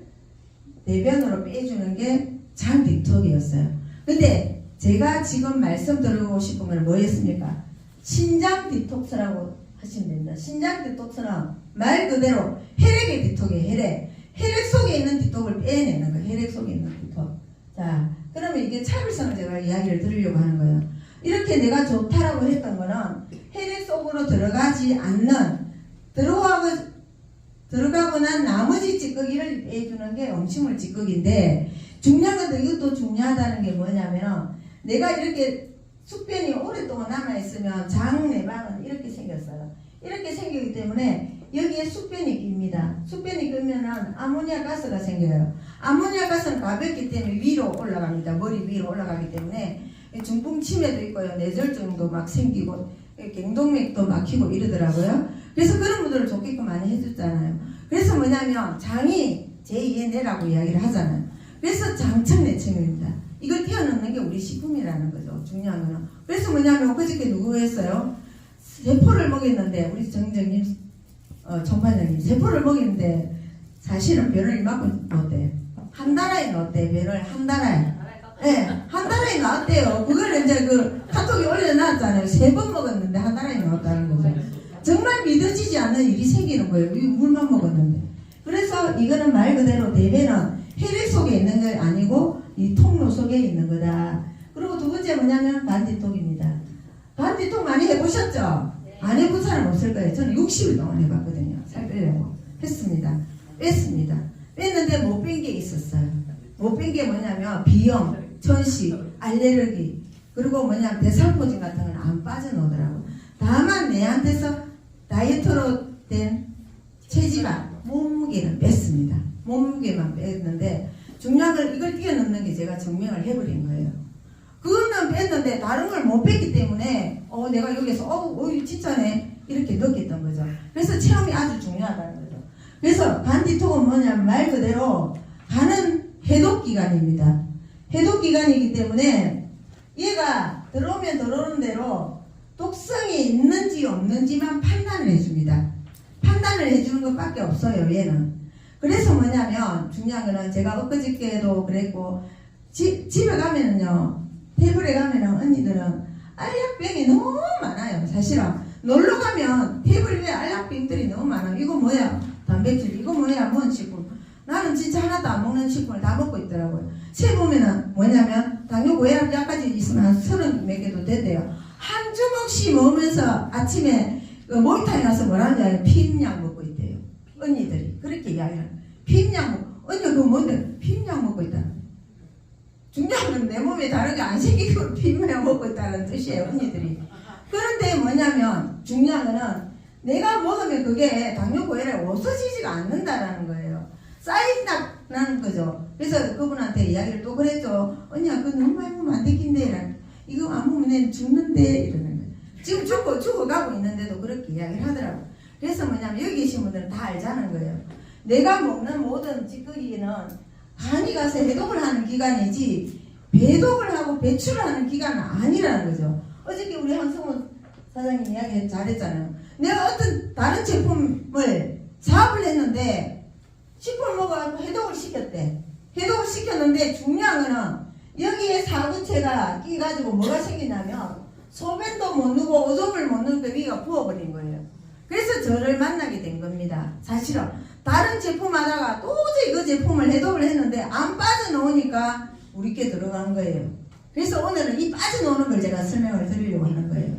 Speaker 1: 대변으로 빼주는 게 장 디톡이었어요. 근데 제가 지금 말씀드리고 싶은 건 뭐였습니까? 신장 디톡스라고 하시면 됩니다. 신장 디톡스는 말 그대로 혈액의 디톡이에요. 혈액 속에 있는 디톡을 빼내는 거예요. 혈액 속에 있는 디톡. 자, 그러면 이게 차별성을 제가 이야기를 드리려고 하는 거예요. 이렇게 내가 좋다라고 했던 거는 혈액 속으로 들어가지 않는 들어가고 난 나머지 찌꺼기를 빼주는 게 음식물 찌꺼기인데 중요한 건데 이것도 중요하다는 게 뭐냐면 내가 이렇게 숙변이 오랫동안 남아있으면 장 내방은 이렇게 생겼어요. 이렇게 생기기 때문에 여기에 숙변이 낍니다. 숙변이 끼면은 아모니아 가스가 생겨요. 아모니아 가스는 가볍기 때문에 위로 올라갑니다. 머리 위로 올라가기 때문에 중풍 치매도 있고요. 뇌졸중도 막 생기고 갱동맥도 막히고 이러더라고요. 그래서 그런 분들을 좋게끔 많이 해줬잖아요. 그래서 뭐냐면 장이 제2의 뇌라고 이야기를 하잖아요. 그래서 장청내청입니다. 이걸 뛰어넘는 게 우리 식품이라는 거죠. 중요한 거는. 그래서 뭐냐면 그저께 누구 했어요? 세포를 먹였는데 우리 정정님 총판장님 세포를 먹였는데 사실은 변을 이만큼 넣었대요. 한 달 안에 넣었대요. 변을 한 달 안에. 네, 한 달 안에 나왔대요. 그걸 이제 카톡에 올려놨잖아요. 3번 먹었는데 한 달 안에 나왔다는 거죠. 정말 믿어지지 않는 일이 생기는 거예요. 물만 먹었는데. 그래서 이거는 말 그대로 대변은 혈액 속에 있는 게 아니고 이 통로 속에 있는 거다. 그리고 두 번째 뭐냐면 반디톡입니다. 반디톡 많이 해보셨죠? 안 해본 사람 없을 거예요. 저는 60일 동안 해봤거든요. 살 빼려고 했습니다. 뺐습니다. 뺐는데 못 뺀 게 있었어요. 못 뺀 게 뭐냐면 비염, 천식, 알레르기 그리고 뭐냐면 대살포진 같은 건 안 빠져나오더라고. 다만 내한테서 다이어트로 된 체지방, 몸무게는 뺐습니다. 몸무게만 뺐는데 중요한 걸 이걸 뛰어넘는 게 제가 증명을 해버린 거예요. 그거는 뺐는데 다른 걸 못 뺐기 때문에 내가 여기서 진짜네 이렇게 느꼈던 거죠. 그래서 체험이 아주 중요하다는 거죠. 그래서 반디톡은 뭐냐면 말 그대로 간은 해독기관입니다. 해독기관이기 때문에 얘가 들어오면 들어오는 대로 독성이 있는지 없는지만 판단을 해줍니다. 판단을 해주는 것밖에 없어요. 얘는. 그래서 뭐냐면 중요한 거는 제가 엊그저께도 그랬고 집에 가면은요 테이블에 가면은 언니들은 알약병이 너무 많아요. 사실은 놀러 가면 테이블 위에 알약병들이 너무 많아요. 이거 뭐야 단백질, 이거 뭐야 뭔 식품. 나는 진짜 하나도 안 먹는 식품을 다 먹고 있더라고요. 세보면은 뭐냐면 당뇨 고혈압약까지 있으면 한 30몇 개도 된대요. 한 주먹씩 먹으면서 아침에 모이탕에 가서 뭐라는지 알아요? 피임약 먹고 있대요. 언니들이 그렇게 이야기해요. 피임약 먹고 언니가 그거 뭔데? 피임약 먹고 있다. 중요한 건 내 몸에 다르게 안 생기고 피임약 먹고 있다는 뜻이에요. 언니들이. 그런데 뭐냐면 중요한 거는 내가 먹으면 그게 당뇨 고혈압이 없어지지가 않는다라는 거예요. 쌓인다는 거죠. 그래서 그분한테 이야기를 또 그랬죠. 언니야 그거 너무 많이 먹으면 안 되긴데 이거 안 먹으면 내는 죽는데 이러는 거예요. 지금 죽어가고 있는데도 그렇게 이야기를 하더라고요. 그래서 뭐냐면 여기 계신 분들은 다 알자는 거예요. 내가 먹는 모든 찌꺼기는 간이 가서 해독을 하는 기관이지 배독을 하고 배출을 하는 기관은 아니라는 거죠. 어저께 우리 한성훈 사장님 이야기 잘했잖아요. 내가 어떤 다른 제품을 사업을 했는데 식품을 먹어가지고 해독을 시켰대. 해독을 시켰는데 중요한 거는 여기에 사구체가 끼가지고 뭐가 생기냐면 소변도 못 누고 오줌을 못 누는데 위가 부어버린 거예요. 그래서 저를 만나게 된 겁니다. 사실은 다른 제품 하다가 도저히 그 제품을 해독을 했는데 안 빠져나오니까 우리께 들어간 거예요. 그래서 오늘은 이 빠져나오는 걸 제가 설명을 드리려고 하는 거예요.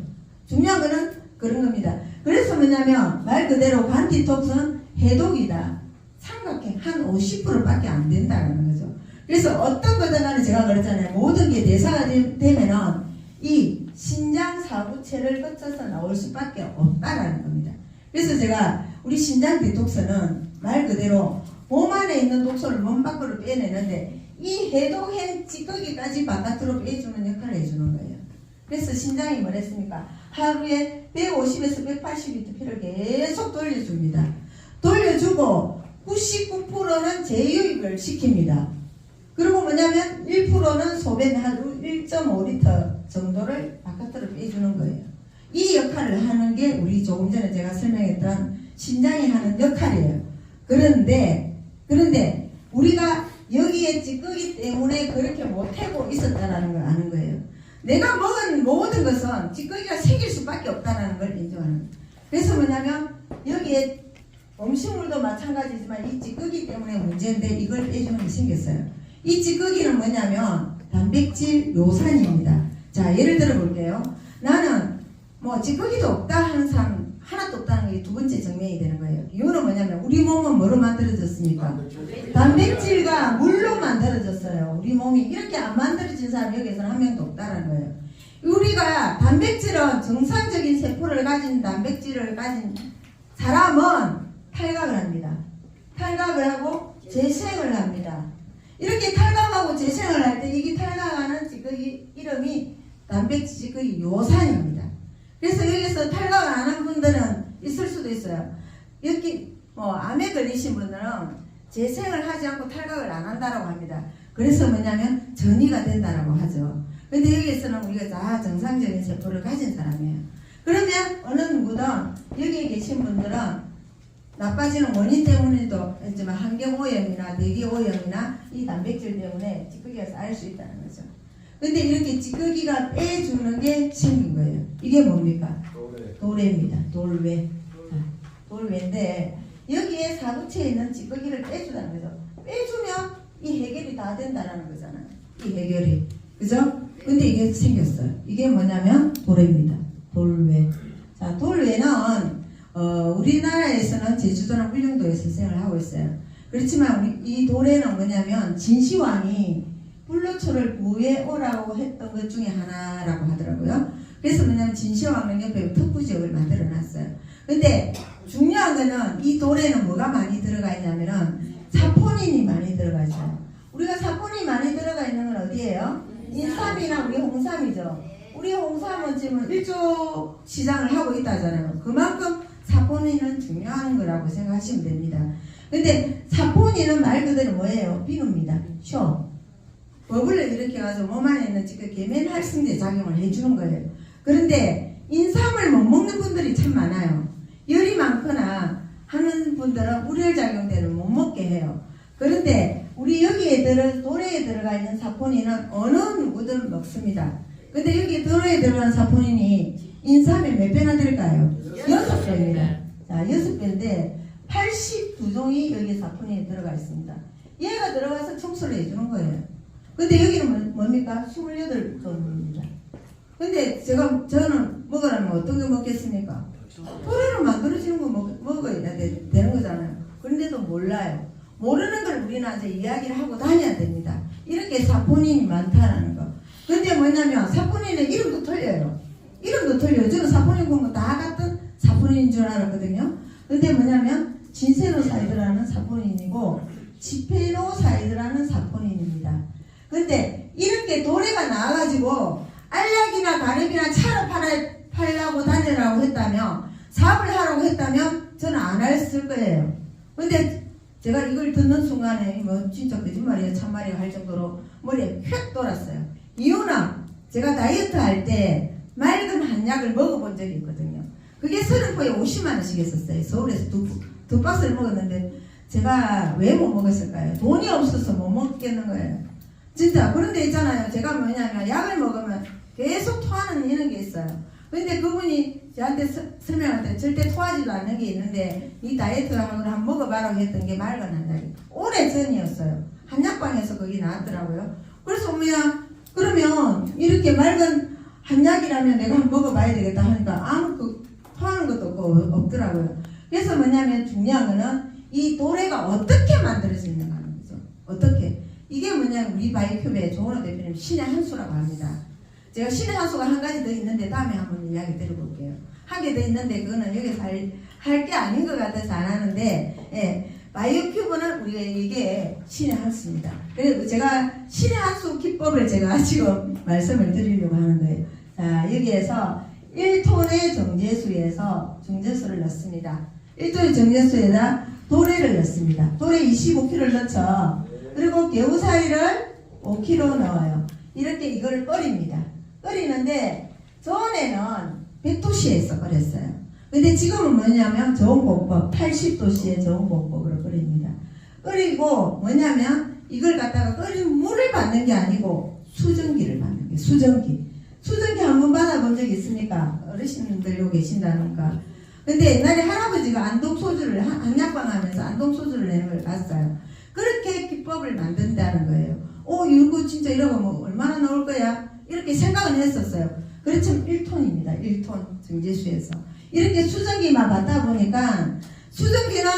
Speaker 1: 중요한 거는 그런 겁니다. 그래서 뭐냐면 말 그대로 관디톡스는 해독이다. 삼각형 한 50%밖에 안 된다는 거죠. 그래서 어떤 거든 간에 제가 그랬잖아요. 모든 게 대사가 되면은 이 신장 사구체를 거쳐서 나올 수밖에 없다라는 겁니다. 그래서 제가 우리 신장 디톡스는 말 그대로 몸 안에 있는 독소를 몸 밖으로 빼내는데 이 해독행 찌꺼기까지 바깥으로 빼주는 역할을 해주는 거예요. 그래서 신장이 뭐랬습니까? 하루에 150에서 180리터 피를 계속 돌려줍니다. 돌려주고 99%는 재유입을 시킵니다. 그리고 뭐냐면 1%는 소변 하루 1.5리터 정도를 바깥으로 빼주는 거예요. 이 역할을 하는 게 우리 조금 전에 제가 설명했던 신장이 하는 역할이에요. 그런데 우리가 여기에 찌꺼기 때문에 그렇게 못하고 있었다는 걸 아는 거예요. 내가 먹은 모든 것은 찌꺼기가 생길 수밖에 없다는 걸 인정하는 거예요. 그래서 뭐냐면 여기에 음식물도 마찬가지지만 이 찌꺼기 때문에 문제인데 이걸 빼주는 게 생겼어요. 이 찌꺼기는 뭐냐면 단백질 요산입니다. 자, 예를 들어 볼게요. 나는 뭐 찌꺼기도 없다 하는 사람 하나도 없다는 게 두 번째 증명이 되는 거예요. 이유는 뭐냐면 우리 몸은 뭐로 만들어졌습니까? 단백질과 물로 만들어졌어요. 우리 몸이 이렇게 안 만들어진 사람 여기에서는 한 명도 없다는 거예요. 우리가 단백질은 정상적인 세포를 가진 단백질을 가진 사람은 탈각을 합니다. 탈각을 하고 재생을 합니다. 이렇게 탈각하고 재생을 할 때 이게 탈각하는 찌꺼기 이름이 단백질 찌꺼기 요산입니다. 그래서 여기서 탈각을 안 한 분들은 있을 수도 있어요. 여기 암에 걸리신 분들은 재생을 하지 않고 탈각을 안 한다라고 합니다. 그래서 뭐냐면 전이가 된다라고 하죠. 근데 여기에서는 우리가 다 정상적인 세포를 가진 사람이에요. 그러면 어느 누구든 여기에 계신 분들은 나빠지는 원인 때문에도 있지만 환경오염이나 대기오염이나 이 단백질 때문에 찌꺼기가 쌓일 수 있다는 거죠. 근데 이렇게 찌꺼기가 빼주는 게 생긴 거예요. 이게 뭡니까? 도래입니다. 돌외. 돌외인데 여기에 사구체에 있는 찌꺼기를 빼주라는 거죠. 빼주면 이 해결이 다 된다는 거잖아요. 이 해결이. 그죠? 근데 이게 생겼어요. 이게 뭐냐면 도래입니다. 돌외. 자, 돌외는 우리나라에서는 제주도나 울릉도에서 생활을 하고 있어요. 그렇지만 이 도래는 뭐냐면 진시황이 불로초를 구해 오라고 했던 것 중에 하나라고 하더라고요. 그래서 뭐냐면 진시황은 옆에 특구 지역을 만들어 놨어요. 근데 중요한 거는 이 돌에는 뭐가 많이 들어가 있냐면은 사포닌이 많이 들어가 있어요. 우리가 사포닌이 많이 들어가 있는 건 어디예요? 인삼이나 우리 홍삼이죠. 우리 홍삼은 지금 1조 시장을 하고 있다잖아요. 그만큼 사포닌은 중요한 거라고 생각하시면 됩니다. 근데 사포닌은 말 그대로 뭐예요? 비누입니다. 쇼. 버블을 이렇게 가서 몸 안에 있는 지금 계면활성제 작용을 해주는 거예요. 그런데 인삼을 못 먹는 분들이 참 많아요. 열이 많거나 하는 분들은 우열작용대를 못 먹게 해요. 그런데 우리 여기에 도래에 들어가 있는 사포닌은 어느 누구든 먹습니다. 근데 여기 도래에 들어간 사포닌이 인삼에 몇 배나 들까요? 6배입니다. 자, 6배인데 82종이 여기 사포닌에 들어가 있습니다. 얘가 들어가서 청소를 해주는 거예요. 근데 여기는 뭡니까? 28종입니다. 근데 저는 먹으라면 어떤 거 먹겠습니까? 도래로 만들어지는 거 먹어야 되는 거잖아요. 그런데도 몰라요. 모르는 걸 우리는 이제 이야기를 하고 다녀야 됩니다. 이렇게 사포닌이 많다는 거. 근데 뭐냐면 사포닌의 이름도 틀려요. 이름도 틀려요. 저는 사포닌 공부 다 같은 사포닌인 줄 알았거든요. 근데 뭐냐면 진세노사이드라는 사포닌이고 지페노사이드라는 사포닌입니다. 근데 이렇게 도래가 나와가지고 알약이나 가래비나 차로 팔라고 다니라고 했다면 사업을 하라고 했다면 저는 안 했을 거예요. 근데 제가 이걸 듣는 순간에 뭐 진짜 거짓말이에요 참말이에요 할 정도로 머리에 휙 돌았어요. 이유는 제가 다이어트 할 때 맑은 한약을 먹어본 적이 있거든요. 그게 30포에 50만원씩 했었어요. 서울에서 두 박스를 먹었는데 제가 왜 못 먹었을까요? 돈이 없어서 못 먹겠는 거예요. 진짜 그런 데 있잖아요. 제가 뭐냐면 약을 먹으면 계속 토하는 이런 게 있어요. 근데 그분이 저한테 설명할 때 절대 토하지도 않는 게 있는데 이 다이어트를 한번 먹어봐라고 했던 게 맑은 날이 오래 전이었어요. 한약방에서 거기 나왔더라고요. 그래서 뭐야 그러면 이렇게 맑은 한약이라면 내가 한번 먹어봐야 되겠다 하니까 아무 토하는 것도 없더라고요. 그래서 뭐냐면 중요한 거는 이 도래가 어떻게 만들어지는가 하는 거죠. 어떻게 이게 뭐냐면 우리 바이큐브의 조은호 대표님 신의 한 수라고 합니다. 제가 신의 한 수가 한 가지 더 있는데 다음에 한번 이야기 들어볼게요. 한 개 더 있는데 그거는 여기서 할 게 아닌 것 같아서 안 하는데 예, 바이오큐브는 우리가 이게 신의 한 수입니다. 그래서 제가 신의 한 수 기법을 제가 지금 말씀을 드리려고 하는 거예요. 자 여기에서 1톤의 정제수에서 정제수를 넣습니다. 1톤의 정제수에다 도래를 넣습니다. 도래 25kg를 넣죠. 그리고 개우사리를 5kg 넣어요. 이렇게 이걸 끓입니다. 끓이는데 전에는 100도씨에서 끓였어요. 근데 지금은 뭐냐면 저온공법 80도씨의 저온공법으로 끓입니다. 끓이고 뭐냐면 이걸 갖다가 끓인 물을 받는 게 아니고 수증기를 받는 게 수증기 한번 받아본 적 있습니까? 어르신들 여기 계신다니까. 근데 옛날에 할아버지가 안동소주를 한약방 하면서 안동소주를 내는 걸 봤어요. 그렇게 기법을 만든다는 거예요. 이거 진짜 이러고 뭐 얼마나 나올 거야? 이렇게 생각은 했었어요. 그렇지만 1톤입니다. 1톤 정제수에서. 이렇게 수증기만 받다 보니까 수증기는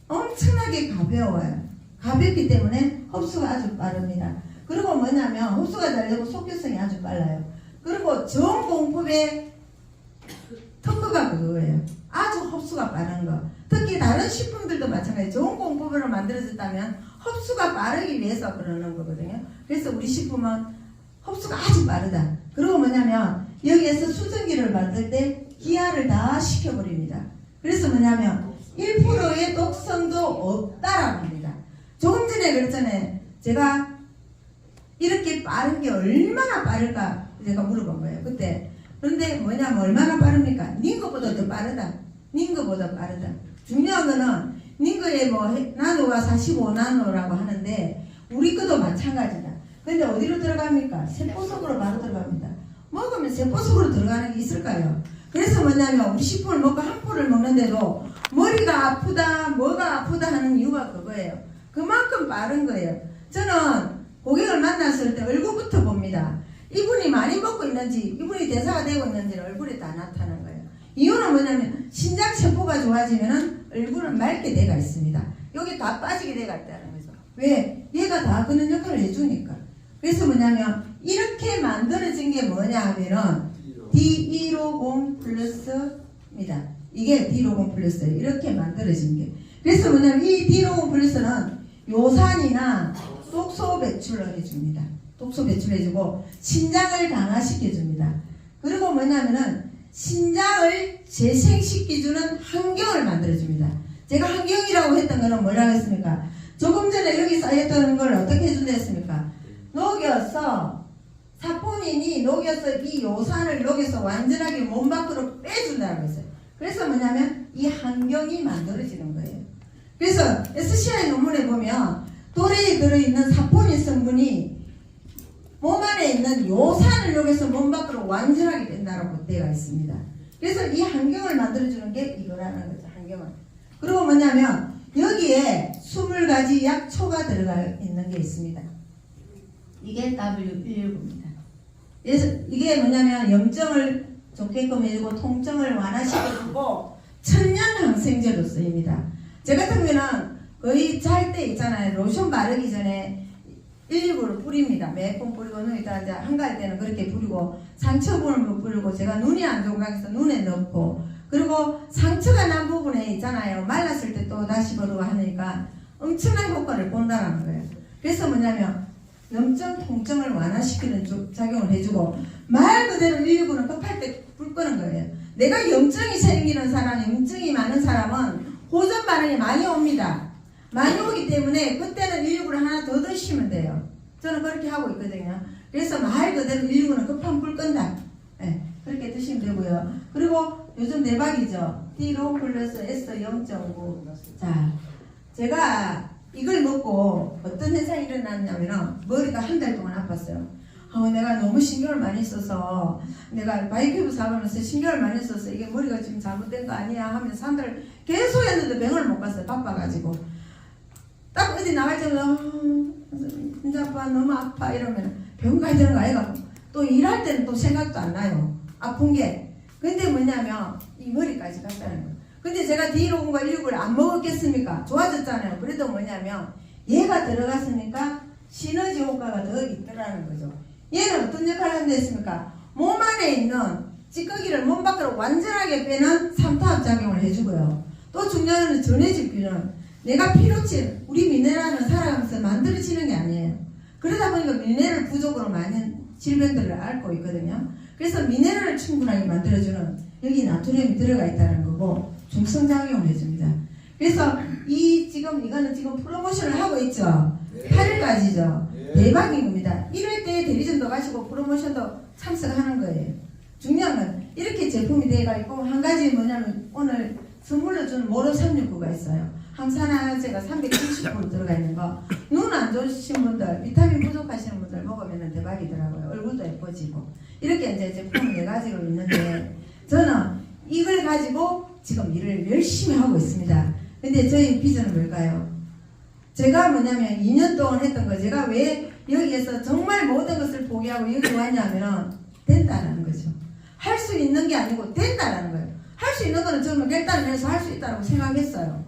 Speaker 1: 엄청나게 가벼워요. 가볍기 때문에 흡수가 아주 빠릅니다. 그리고 뭐냐면 흡수가 잘 되고 속효성이 아주 빨라요. 그리고 저온공법의 특허가 그거예요. 아주 흡수가 빠른 거. 특히 다른 식품들도 마찬가지. 저온공법으로 만들어졌다면 흡수가 빠르기 위해서 그러는 거거든요. 그래서 우리 식품은 흡수가 아주 빠르다. 그리고 뭐냐면 여기에서 수증기를 만들 때 기화를 다 시켜버립니다. 그래서 뭐냐면 1%의 독성도 없다라고 합니다. 조금 전에 그랬잖아요. 제가 이렇게 빠른 게 얼마나 빠를까 제가 물어본 거예요. 그때. 그런데 뭐냐면 얼마나 빠릅니까? 닌 것보다 더 빠르다. 닌 것보다 빠르다. 중요한 거는 닌 거에 뭐 나노가 45나노라고 하는데 우리 것도 마찬가지다. 근데 어디로 들어갑니까? 세포 속으로 바로 들어갑니다. 먹으면 세포 속으로 들어가는 게 있을까요? 그래서 뭐냐면 우리 식품을 먹고 한 포를 먹는데도 머리가 아프다 뭐가 아프다 하는 이유가 그거예요. 그만큼 빠른 거예요. 저는 고객을 만났을 때 얼굴부터 봅니다. 이분이 많이 먹고 있는지 이분이 대사가 되고 있는지는 얼굴에 다 나타나는 거예요. 이유는 뭐냐면 신장세포가 좋아지면 얼굴은 맑게 돼가 있습니다. 여기 다 빠지게 돼가 있다는 거죠. 왜? 얘가 다 그런 역할을 해주니까. 그래서 뭐냐면 이렇게 만들어진 게 뭐냐 하면은 D150 플러스입니다. 이게 D150 플러스예요. 이렇게 만들어진 게. 그래서 뭐냐면 이 D150 플러스는 요산이나 독소 배출을 해줍니다. 독소 배출해주고 신장을 강화시켜줍니다. 그리고 뭐냐면은 신장을 재생시켜주는 환경을 만들어줍니다. 제가 환경이라고 했던 거는 뭐라고 했습니까? 조금 전에 여기 쌓였던 걸 어떻게 해준다 했습니까? 녹여서 사포닌이 녹여서 이 요산을 녹여서 완전하게 몸 밖으로 빼준다고 했어요. 그래서 뭐냐면 이 환경이 만들어지는 거예요. 그래서 SCI 논문에 보면 도래에 들어있는 사포닌 성분이 몸 안에 있는 요산을 녹여서 몸 밖으로 완전하게 뺀다라고 되어 있습니다. 그래서 이 환경을 만들어주는 게 이거라는 거죠. 환경을. 그리고 뭐냐면 여기에 20가지 약초가 들어가 있는 게 있습니다. 이게 W119입니다. 그래서 이게 뭐냐면 염증을 좋게끔 해주고 통증을 완화시켜주고 천연항생제로 쓰입니다. 저 같은 경우는 거의 잘 때 있잖아요. 로션 바르기 전에 119를 뿌립니다. 매번 뿌리고 눈에다 이제 한가할 때는 그렇게 뿌리고 상처분을 뿌리고 제가 눈이 안 좋은 강해서 눈에 넣고 그리고 상처가 난 부분에 있잖아요. 말랐을 때 또 다시 바르고 하니까 엄청난 효과를 본다는 거예요. 그래서 뭐냐면 염증 통증을 완화시키는 작용을 해주고 말 그대로 119는 급할 때 불 끄는 거예요. 내가 염증이 생기는 사람, 염증이 많은 사람은 호전 반응이 많이 옵니다. 많이 오기 때문에 그때는 119를 하나 더 드시면 돼요. 저는 그렇게 하고 있거든요. 그래서 말 그대로 119는 급한 불 끈다. 네, 그렇게 드시면 되고요. 그리고 요즘 대박이죠. D150 플러스 S 0.9. 자, 제가 이걸 먹고 어떤 현상이 일어났냐면 머리가 한 달 동안 아팠어요. 내가 너무 신경을 많이 써서 내가 바이큐브 사업하면서 신경을 많이 써서 이게 머리가 지금 잘못된 거 아니야 하면서 한 달 계속 했는데 병원을 못 갔어요. 바빠가지고 딱 어디 나갈 때마다 진짜 아빠 너무 아파 이러면 병원 가야 되는 거 아이가. 또 일할 때는 또 생각도 안 나요. 아픈 게. 근데 뭐냐면 이 머리까지 갔다는 거예요. 근데 제가 D150과 169를 안 먹었겠습니까? 좋아졌잖아요. 그래도 뭐냐면 얘가 들어갔으니까 시너지 효과가 더 있더라는 거죠. 얘는 어떤 역할을 한다 했습니까? 몸 안에 있는 찌꺼기를 몸 밖으로 완전하게 빼는 삼투압 작용을 해주고요. 또 중요한 건 전해질균은 내가 피로치, 우리 미네랄은 살아가면서 만들어지는 게 아니에요. 그러다 보니까 미네랄 부족으로 많은 질병들을 앓고 있거든요. 그래서 미네랄을 충분하게 만들어주는 여기 나트륨이 들어가 있다는 거고 중성작용을 해줍니다. 그래서 이거는 지금 프로모션을 하고 있죠. 8일까지죠. 대박인 겁니다. 1회 때 대리점도 가시고 프로모션도 참석하는 거예요. 중요한 건 이렇게 제품이 되어 있고 한 가지 뭐냐면 오늘 선물로 주는 모로 369가 있어요. 항산화제가 370% 들어가 있는 거. 눈 안 좋으신 분들, 비타민 부족하시는 분들 먹으면 대박이더라고요. 얼굴도 예뻐지고. 이렇게 이제 제품 4가지로 있는데 저는 이걸 가지고 지금 일을 열심히 하고 있습니다. 근데 저희 비전은 뭘까요? 제가 뭐냐면 2년 동안 했던 거 제가 왜 여기에서 정말 모든 것을 포기하고 여기 왔냐면 된다는 거죠. 할 수 있는 게 아니고 된다는 거예요. 할 수 있는 거는 저는 결단을 해서 할 수 있다고 생각했어요.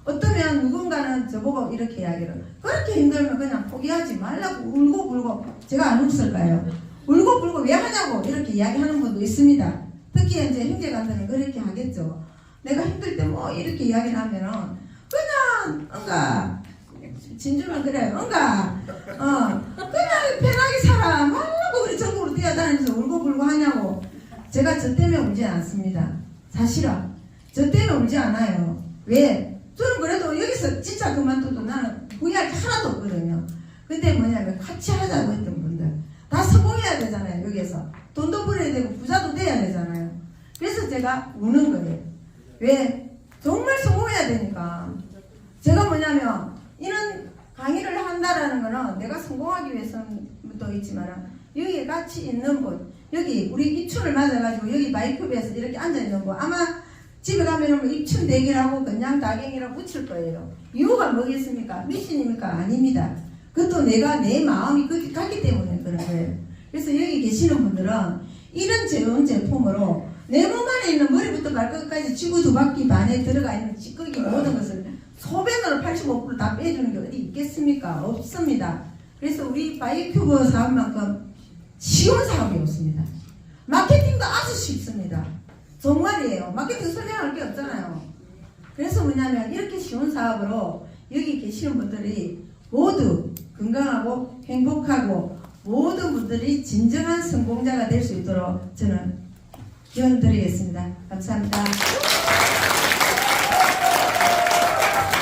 Speaker 1: 어떠면 누군가는 저보고 이렇게 이야기를 그렇게 힘들면 그냥 포기하지 말라고 울고 불고 제가 안 웃을까요? 울고 불고 왜 하냐고 이렇게 이야기하는 분도 있습니다. 특히 이제 형제간들은 그렇게 하겠죠. 내가 힘들 때 뭐 이렇게 이야기를 하면은 그냥 응가 진주는 그래 응가 그냥 편하게 살아 말라고 우리 전국으로 뛰어다니면서 울고 불고 하냐고. 제가 저 때문에 울지 않습니다. 사실은 저 때문에 울지 않아요. 왜? 저는 그래도 여기서 진짜 그만둬도 나는 후회할 게 하나도 없거든요. 근데 뭐냐면 같이 하자고 했던 분들 다 성공해야 되잖아요. 여기서 돈도 벌어야 되고 부자도 돼야 되잖아요. 그래서 제가 우는 거예요. 왜? 정말 성공해야 되니까. 제가 뭐냐면 이런 강의를 한다라는 거는 내가 성공하기 위해서도 있지만 여기에 같이 있는 분, 여기 우리 입춘을 맞아가지고 여기 마이크업에서 이렇게 앉아있는 분 아마 집에 가면은 뭐 입춘 대기라고 그냥 다갱이라고 붙일 거예요. 이유가 뭐겠습니까? 미신입니까? 아닙니다. 그것도 내 마음이 그렇게 갔기 때문에 그런 거예요. 그래서 여기 계시는 분들은 이런 좋은 제품으로 내 몸 안에 있는 머리부터 발끝까지 지구 2바퀴 반에 들어가 있는 찌꺼기 모든 것을 소변으로 85%다 빼주는 게 어디 있겠습니까? 없습니다. 그래서 우리 바이큐브 사업만큼 쉬운 사업이 없습니다. 마케팅도 아주 쉽습니다. 정말이에요. 마케팅 설명할 게 없잖아요. 그래서 뭐냐면 이렇게 쉬운 사업으로 여기 계시는 분들이 모두 건강하고 행복하고 모든 분들이 진정한 성공자가 될 수 있도록 저는 기원 드리겠습니다. 감사합니다.